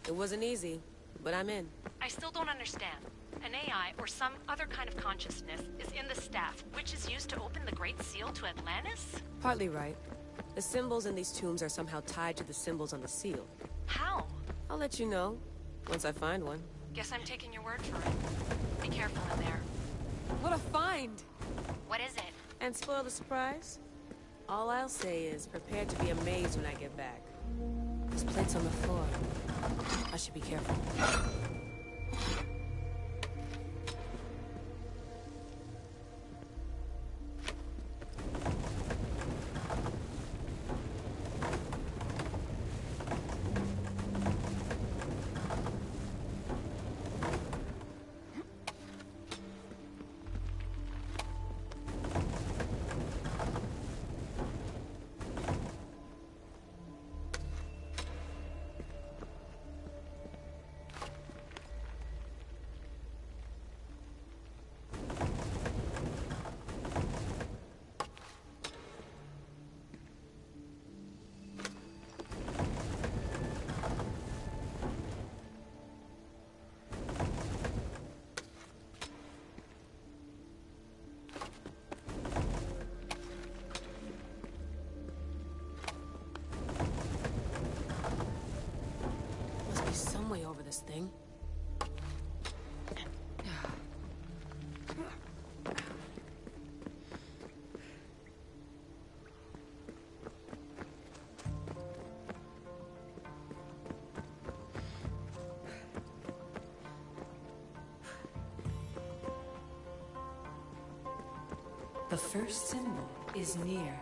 It wasn't easy, but I'm in. I still don't understand. An AI or some other kind of consciousness is in the staff, which is used to open the Great Seal to Atlantis? Partly right. The symbols in these tombs are somehow tied to the symbols on the seal. How? I'll let you know, once I find one. Guess I'm taking your word for it. Be careful in there. What a find! What is it? And spoil the surprise? All I'll say is, prepare to be amazed when I get back. Those plates on the floor. I should be careful. Some way over this thing. The first symbol is near.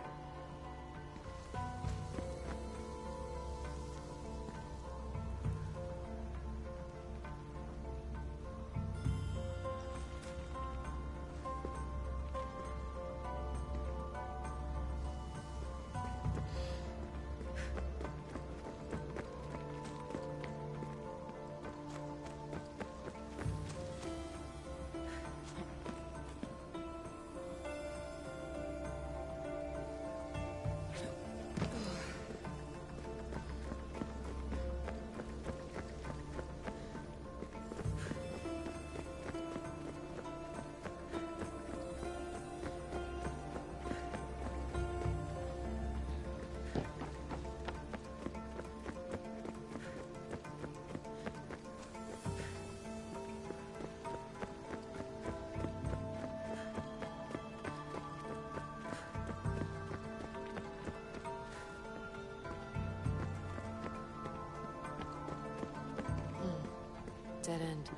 Dead end.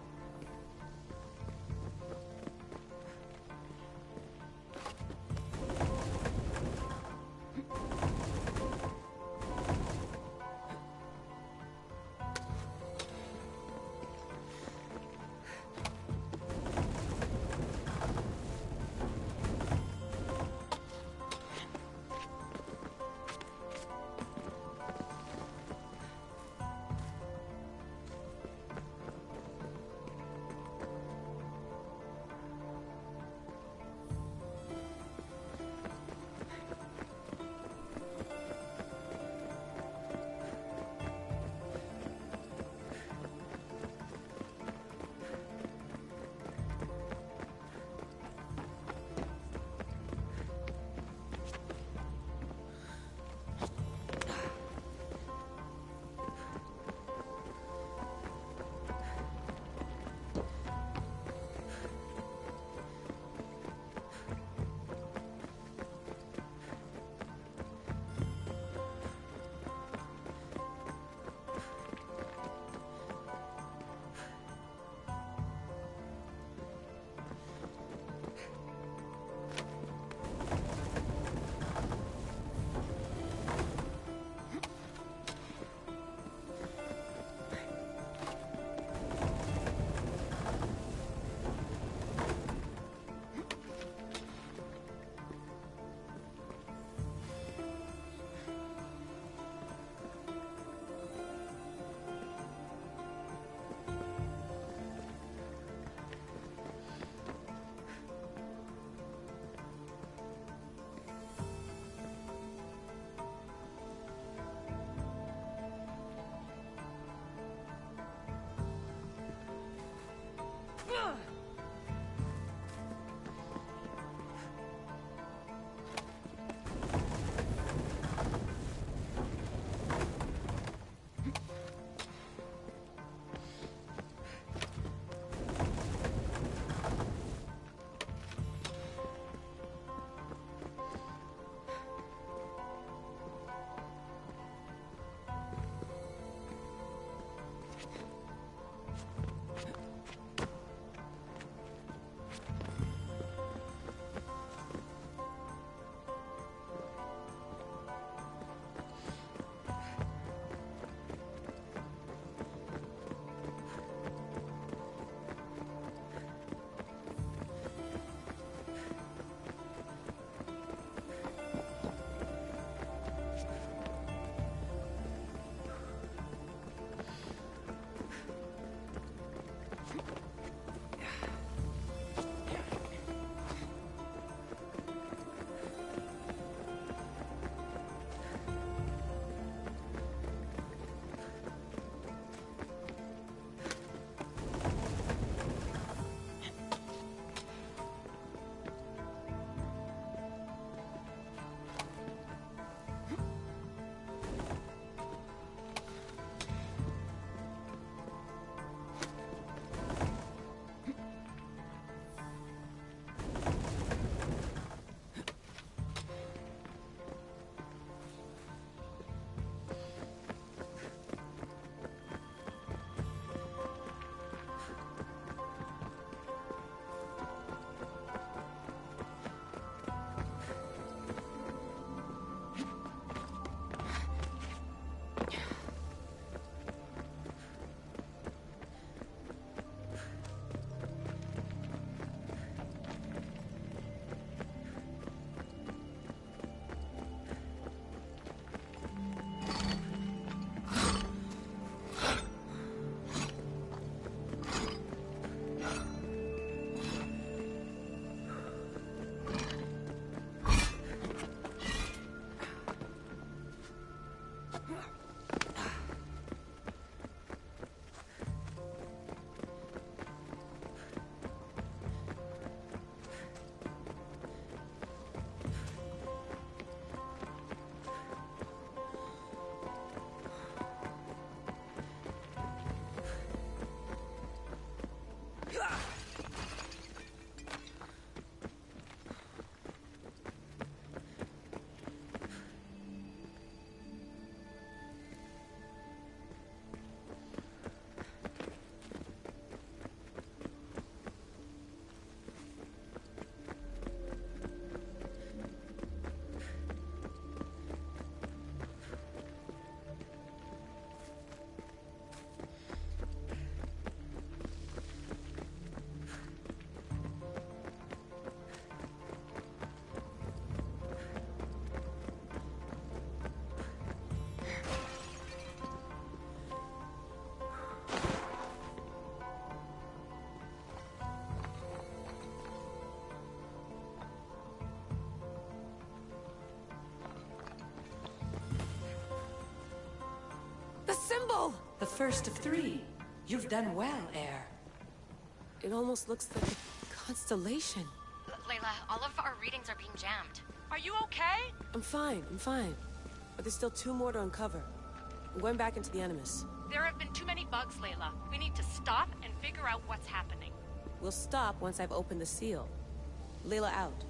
first of 3. You've done well, Air. It almost looks like a constellation. Layla, all of our readings are being jammed. Are you okay? I'm fine. But there's still 2 more to uncover. I'm going back into the Animus. There have been too many bugs, Layla. We need to stop and figure out what's happening. We'll stop once I've opened the seal. Layla out.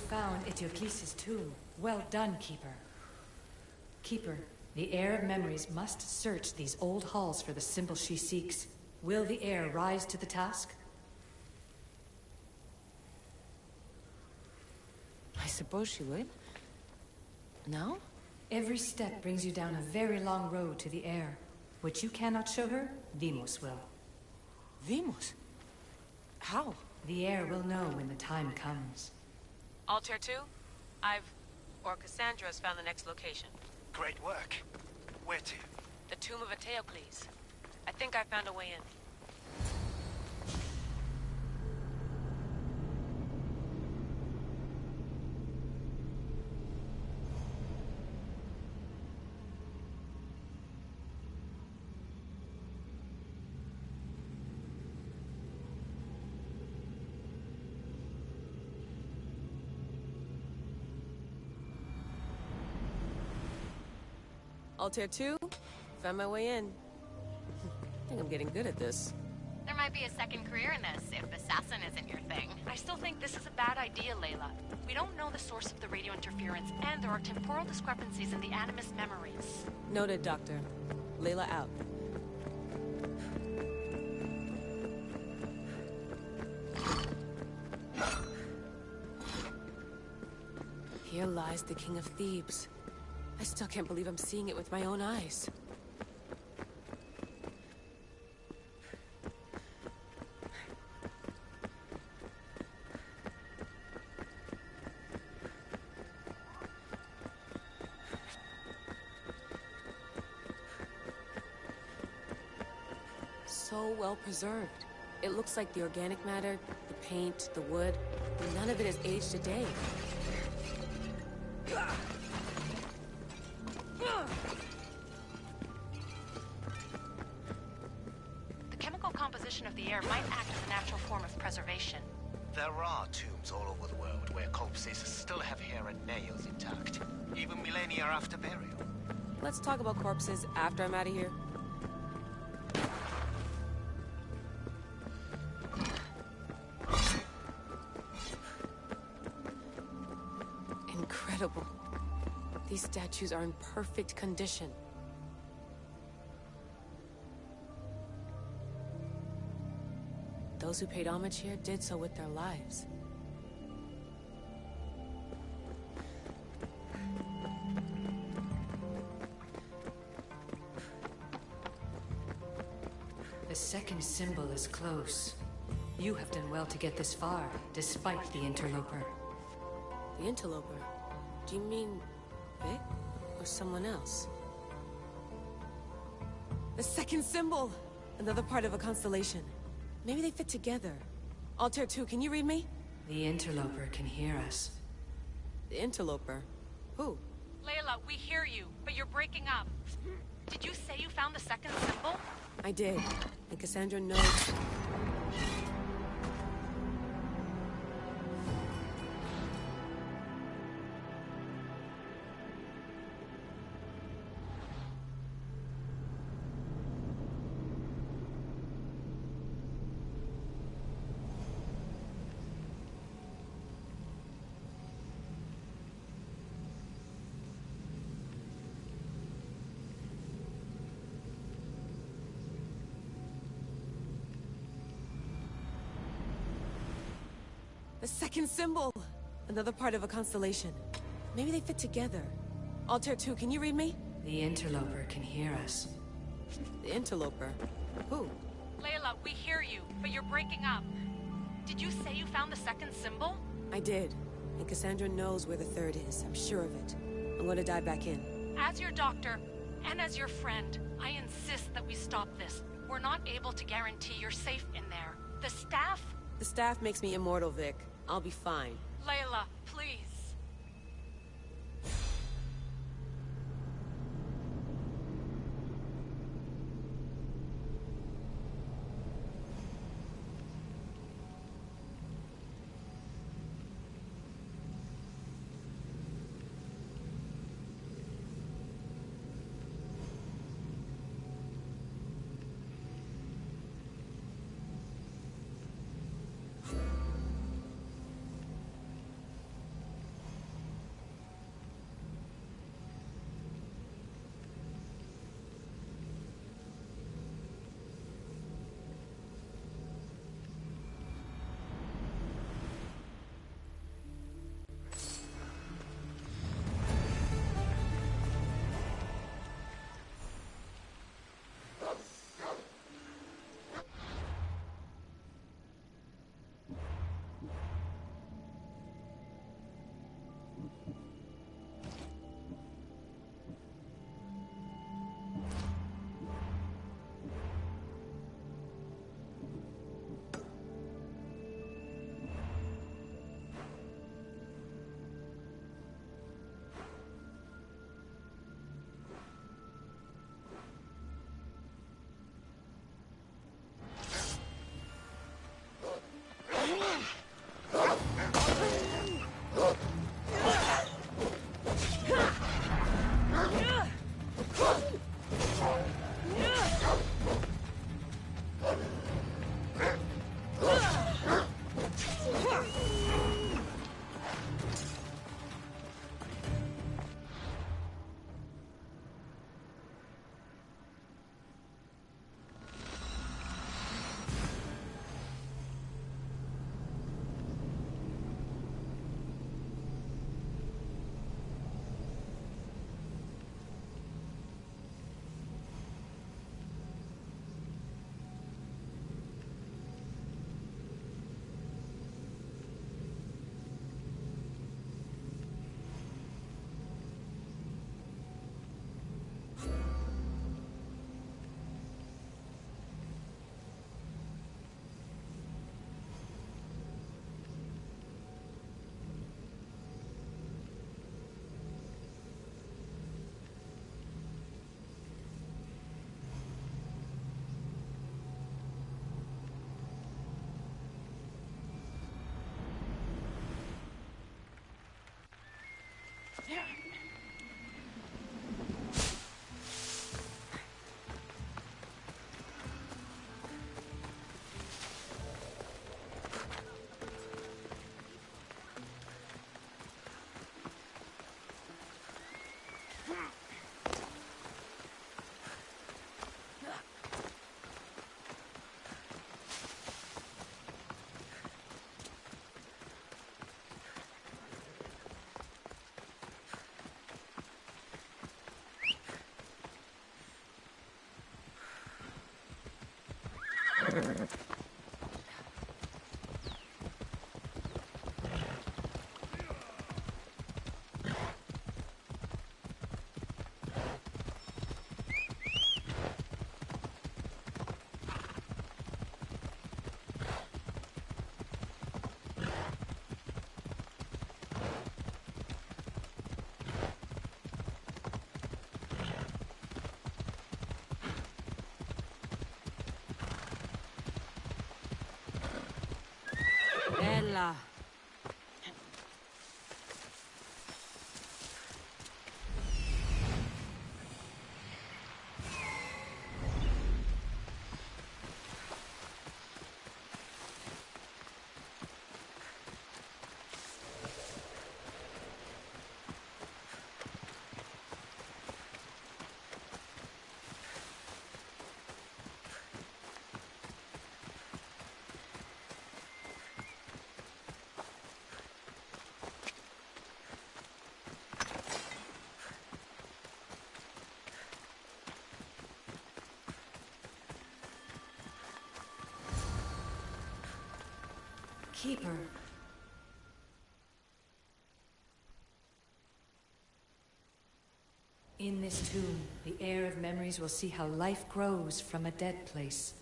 found Eteocles' tomb. Well done, Keeper. Keeper, the Heir of Memories must search these old halls for the symbol she seeks. Will the Heir rise to the task? I suppose she would. Now? Every step brings you down a very long road to the Heir. Which you cannot show her, Deimos will. Deimos? How? The Heir will know when the time comes. Altair 2, Cassandra's found the next location. Great work. Where to? The tomb of Eteocles. I think I found a way in. Altair 2, found my way in. I think I'm getting good at this. There might be a second career in this if assassin isn't your thing. I still think this is a bad idea, Layla. We don't know the source of the radio interference, and there are temporal discrepancies in the Animus memories. Noted, Doctor. Layla out. Here lies the King of Thebes. I still can't believe I'm seeing it with my own eyes. So well preserved. It looks like the organic matter, the paint, the wood, none of it has aged a day. The chemical composition of the air might act as a natural form of preservation. There are tombs all over the world where corpses still have hair and nails intact, even millennia after burial. Let's talk about corpses after I'm out of here. Incredible. These statues are in perfect condition. Those who paid homage here did so with their lives. The second symbol is close. You have done well to get this far, despite the interloper. The interloper? Do you mean Vic? Or someone else? The second symbol! Another part of a constellation. Maybe they fit together. Altair 2, can you read me? The interloper can hear us. The interloper? Who? Layla, we hear you, but you're breaking up. Did you say you found the second symbol? I did. And Cassandra knows. The second symbol! Another part of a constellation. Maybe they fit together. Altair 2, can you read me? The interloper can hear us. The interloper? Who? Layla, we hear you, but you're breaking up. Did you say you found the second symbol? I did. And Cassandra knows where the third is. I'm sure of it. I'm gonna dive back in. As your doctor, and as your friend, I insist that we stop this. We're not able to guarantee you're safe in there. The staff? The staff makes me immortal, Vic. I'll be fine. Layla, please. Bella. Keeper. In this tomb, the heir of memories will see how life grows from a dead place.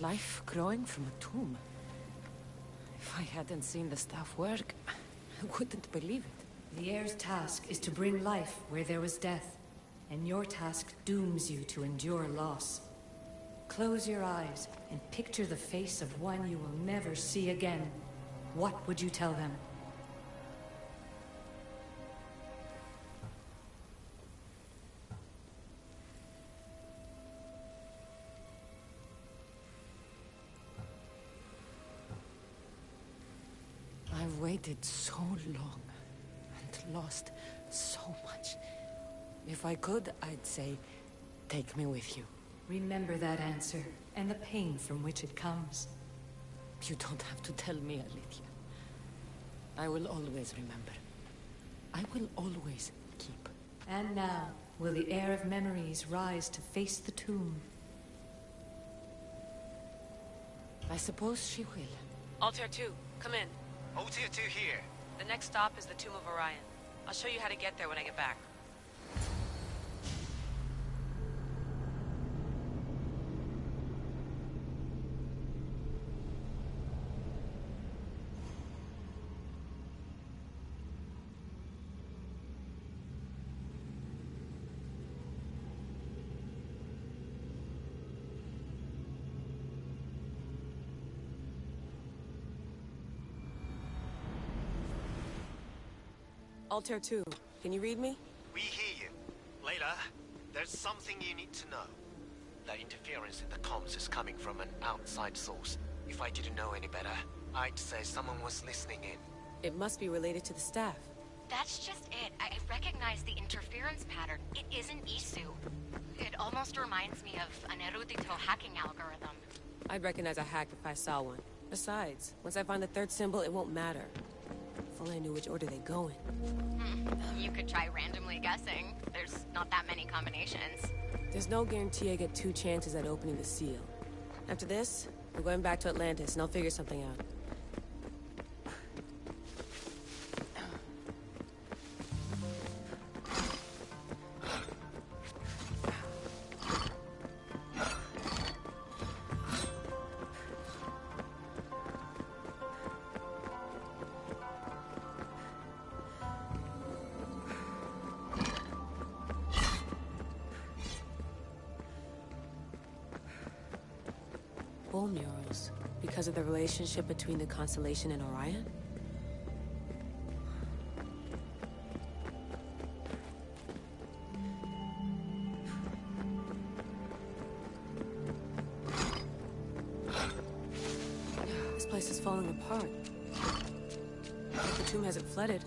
Life growing from a tomb? If I hadn't seen the staff work, I wouldn't believe it. The heir's task is to bring life where there was death, and your task dooms you to endure loss. Close your eyes and picture the face of one you will never see again. What would you tell them? I've waited so long and lost so much. If I could, I'd say, take me with you. Remember that answer, and the pain from which it comes. You don't have to tell me, Alethea. I will always remember. I will always keep. And now, will the heir of memories rise to face the tomb? I suppose she will. Altair 2, come in. Altair 2 here. The next stop is the Tomb of Orion. I'll show you how to get there when I get back. Altair 2, can you read me? We hear you. Layla, there's something you need to know. The interference in the comms is coming from an outside source. If I didn't know any better, I'd say someone was listening in. It must be related to the staff. That's just it. I recognize the interference pattern. It isn't Isu. It almost reminds me of an erudito hacking algorithm. I'd recognize a hack if I saw one. Besides, once I find the third symbol, it won't matter. If only I knew which order they go in. You could try randomly guessing. There's not that many combinations. There's no guarantee I get 2 chances at opening the seal. After this, we're going back to Atlantis, and I'll figure something out. Bull murals. Because of the relationship between the constellation and Orion? place is falling apart. I hope the tomb hasn't flooded.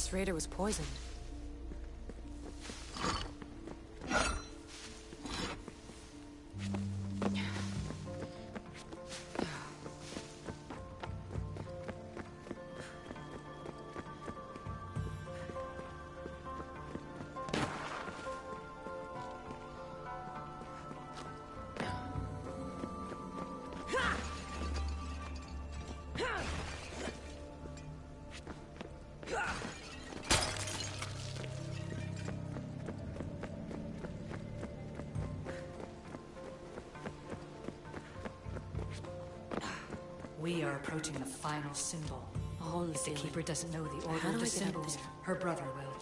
This raider was poisoned. We are approaching the final symbol. A hole in the If the ceiling. Keeper doesn't know the order How of do the I get up symbols, there? her brother will.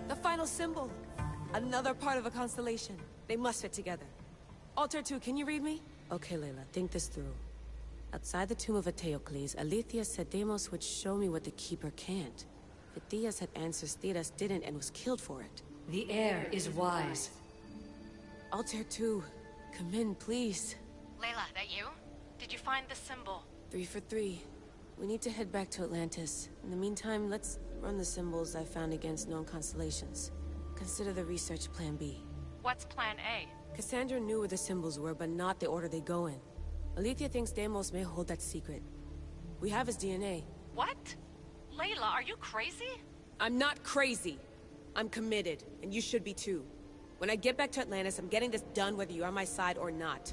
The final symbol. Another part of a constellation. They must fit together. Alter 2, can you read me? Okay, Layla, think this through. Outside the tomb of Eteocles, Alethea said Deimos would show me what the Keeper can't. Phidias had answers Theras didn't and was killed for it. The air is wise. Altair 2, come in, please. Layla, that you? Did you find the symbol? 3 for 3. We need to head back to Atlantis. In the meantime, let's run the symbols I found against known constellations. Consider the research plan B. What's plan A? Cassandra knew where the symbols were, but not the order they go in. Alethea thinks Deimos may hold that secret. We have his DNA. What? Layla, are you crazy? I'm not crazy. I'm committed, and you should be too. When I get back to Atlantis, I'm getting this done whether you're on my side or not.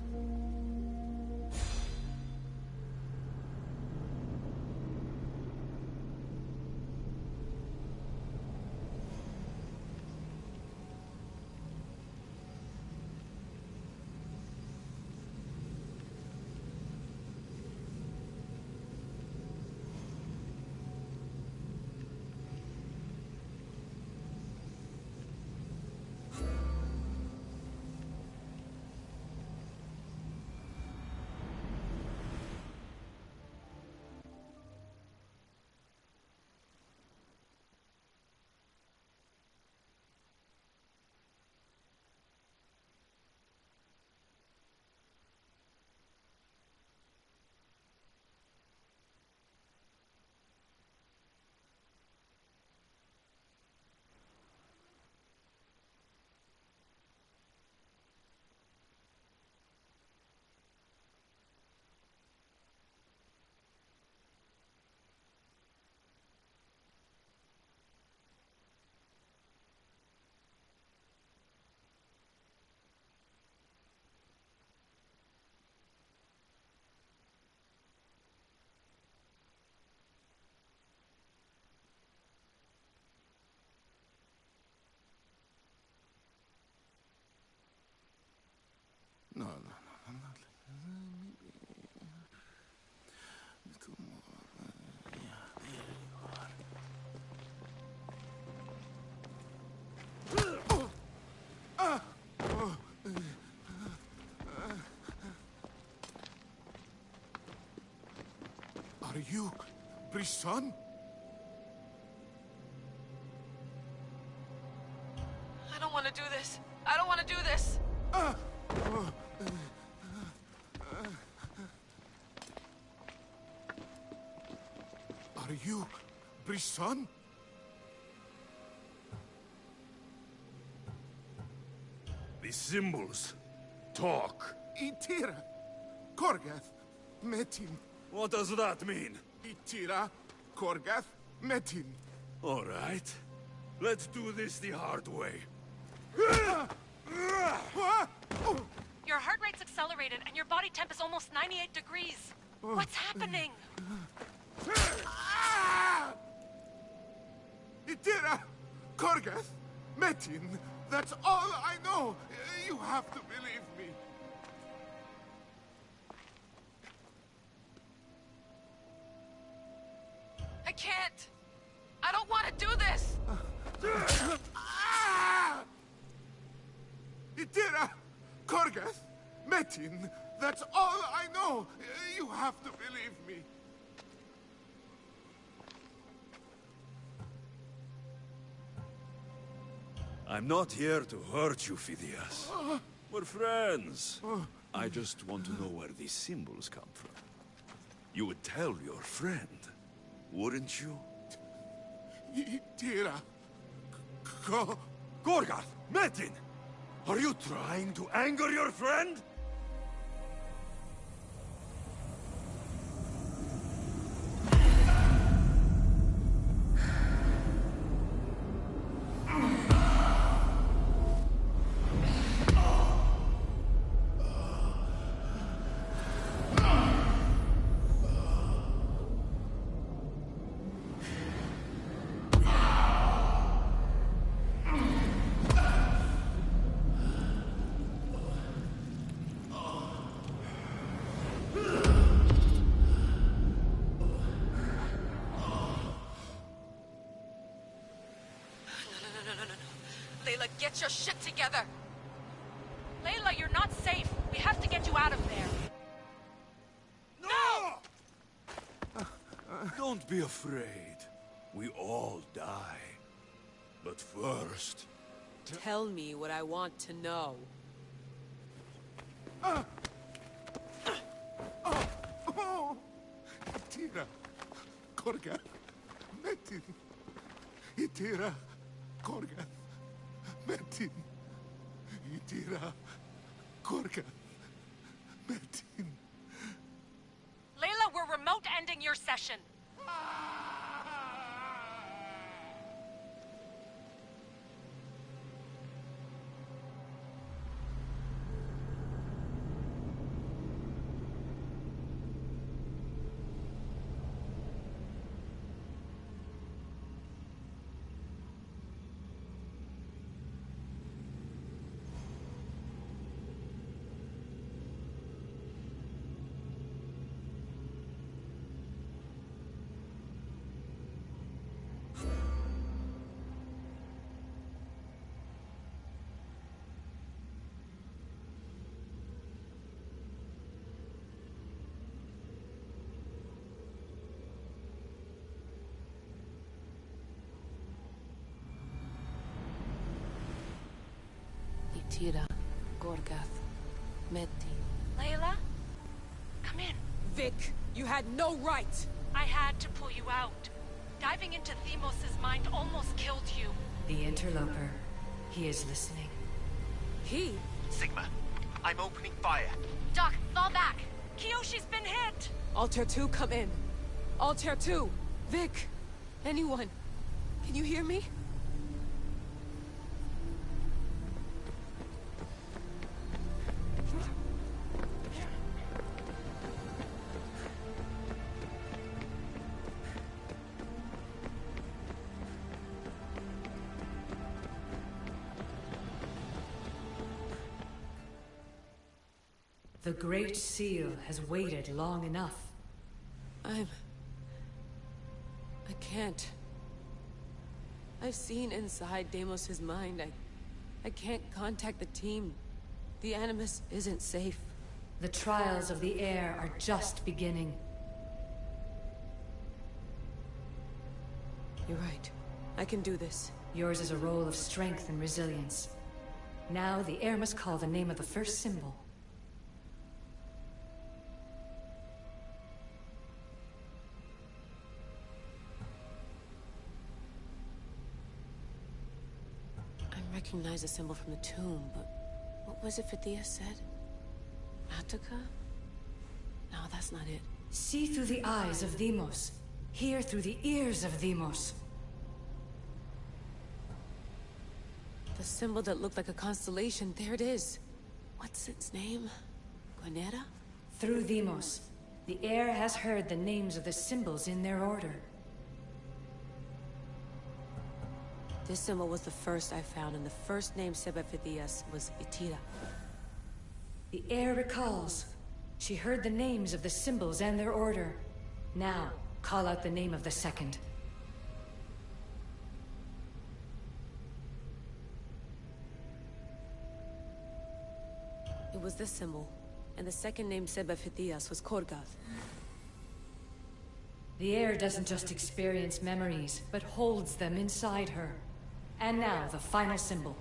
No, I'm not like maybe a little more. Yeah, there you are. Are you Brisson? I don't want to do this. I don't want to do this. Are you Brisson? The symbols talk. Itira, Korgath, Metin. What does that mean? Itira, Korgath, Metin. All right. Let's do this the hard way. Your heart rate's accelerated and your body temp is almost 98 degrees. What's happening? Itira, Korgath, Metin, that's all I know. You have to believe me. I can't. I don't want to do this. Itira, Korgath, Metin, that's all I know. You have to believe me. I'm not here to hurt you, Phidias. We're friends. I just want to know where these symbols come from. You would tell your friend, wouldn't you? Itira, Gorgath! Metin! Are you trying to anger your friend? Layla, get your shit together! Layla, you're not safe. We have to get you out of there. No! Don't be afraid. We all die. But first... Tell me what I want to know. Itira, Korgath, Metin. Itira, Korgath, Metin. Itira, Korgath, Metin. Layla, we're remote ending your session. Itira, Gorgath, Metin. Layla? Come in. Vic, you had no right! I had to pull you out. Diving into Themos' mind almost killed you. The interloper. He is listening. He? Sigma, I'm opening fire. Doc, fall back. Kiyoshi's been hit. Altair 2, come in. Altair 2! Vic! Anyone? Can you hear me? The Great Seal has waited long enough. I can't. I've seen inside Deimos' mind. I can't contact the team. The Animus isn't safe. The trials of the air are just beginning. You're right. I can do this. Yours is a role of strength and resilience. Now the air must call the name of the first symbol. I recognize the symbol from the tomb, but what was it Phidias said? Attica? No, that's not it. See through the eyes of Deimos. Hear through the ears of Deimos. The symbol that looked like a constellation, there it is. What's its name? Guanera? Through Deimos, the air has heard the names of the symbols in their order. This symbol was the first I found, and the first name Sebefithias was Itira. The heir recalls. She heard the names of the symbols and their order. Now, call out the name of the second. It was this symbol, and the second name Sebefithias was Korgath. The heir doesn't just experience memories, but holds them inside her. And now, the final symbol.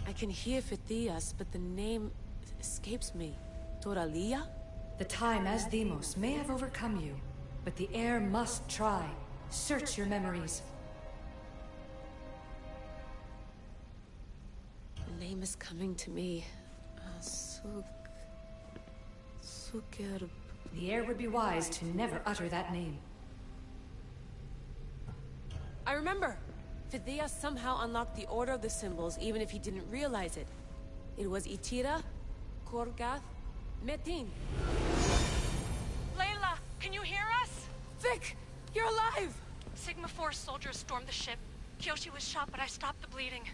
I can hear Fithias, but the name escapes me. Toralia? The time as Demos may have overcome you, but the heir must try. Search your memories. The name is coming to me. Sukerb. The heir would be wise to never utter that name. I remember! Fithias somehow unlocked the order of the symbols, even if he didn't realize it. It was Itira, Korgath, Metin. Layla, can you hear us? Vic! You're alive! Sigma 4 soldiers stormed the ship. Kyoshi was shot, but I stopped the bleeding.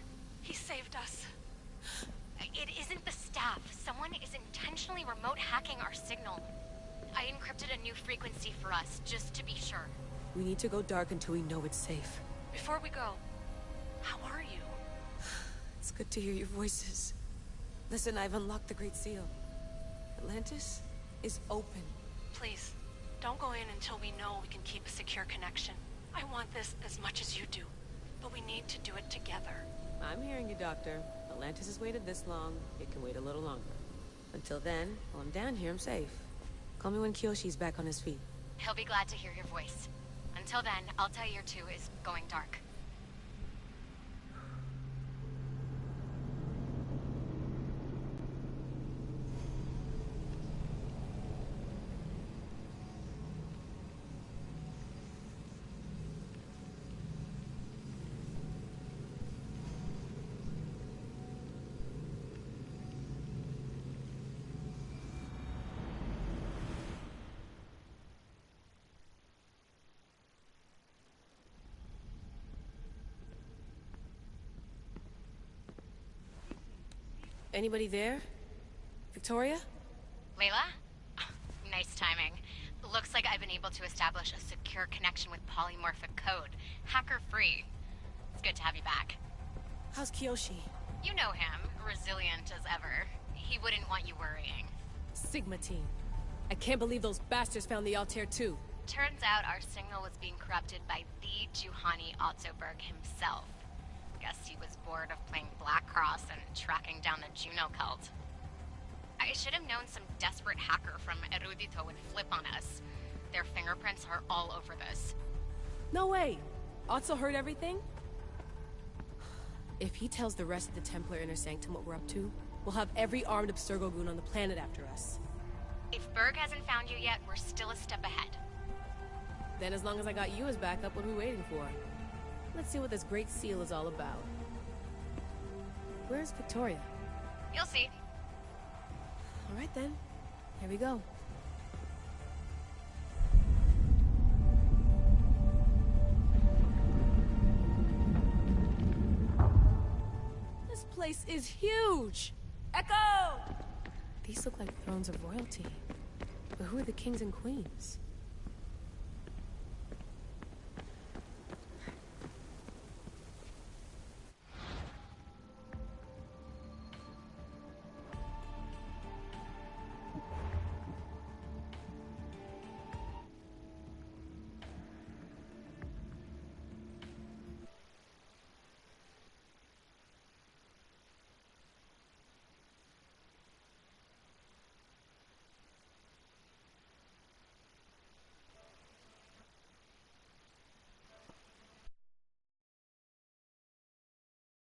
He saved us. It isn't the staff. Someone is intentionally remote hacking our signal. I encrypted a new frequency for us, just to be sure. We need to go dark until we know it's safe. Before we go, how are you? It's good to hear your voices. Listen, I've unlocked the Great Seal. Atlantis is open. Please, don't go in until we know we can keep a secure connection. I want this as much as you do, but we need to do it together. I'm hearing you, Doctor. Atlantis has waited this long. It can wait a little longer. Until then, while I'm down here, I'm safe. Call me when Kyoshi's back on his feet. He'll be glad to hear your voice. Until then, Altair 2 is going dark. Anybody there? Victoria? Layla? Nice timing. Looks like I've been able to establish a secure connection with polymorphic code. Hacker-free. It's good to have you back. How's Kyoshi? You know him. Resilient as ever. He wouldn't want you worrying. Sigma team. I can't believe those bastards found the Altair 2. Turns out our signal was being corrupted by the Juhani Ottoberg himself. Guess he was bored of playing Black Cross and tracking down the Juno cult. I should have known some desperate hacker from Erudito would flip on us. Their fingerprints are all over this. No way! Otto heard everything? If he tells the rest of the Templar Inner Sanctum what we're up to, we'll have every armed Abstergo goon on the planet after us. If Berg hasn't found you yet, we're still a step ahead. Then as long as I got you as backup, what are we waiting for? Let's see what this Great Seal is all about. Where's Victoria? You'll see. All right then. Here we go. This place is huge! Echo! These look like thrones of royalty. But who are the kings and queens?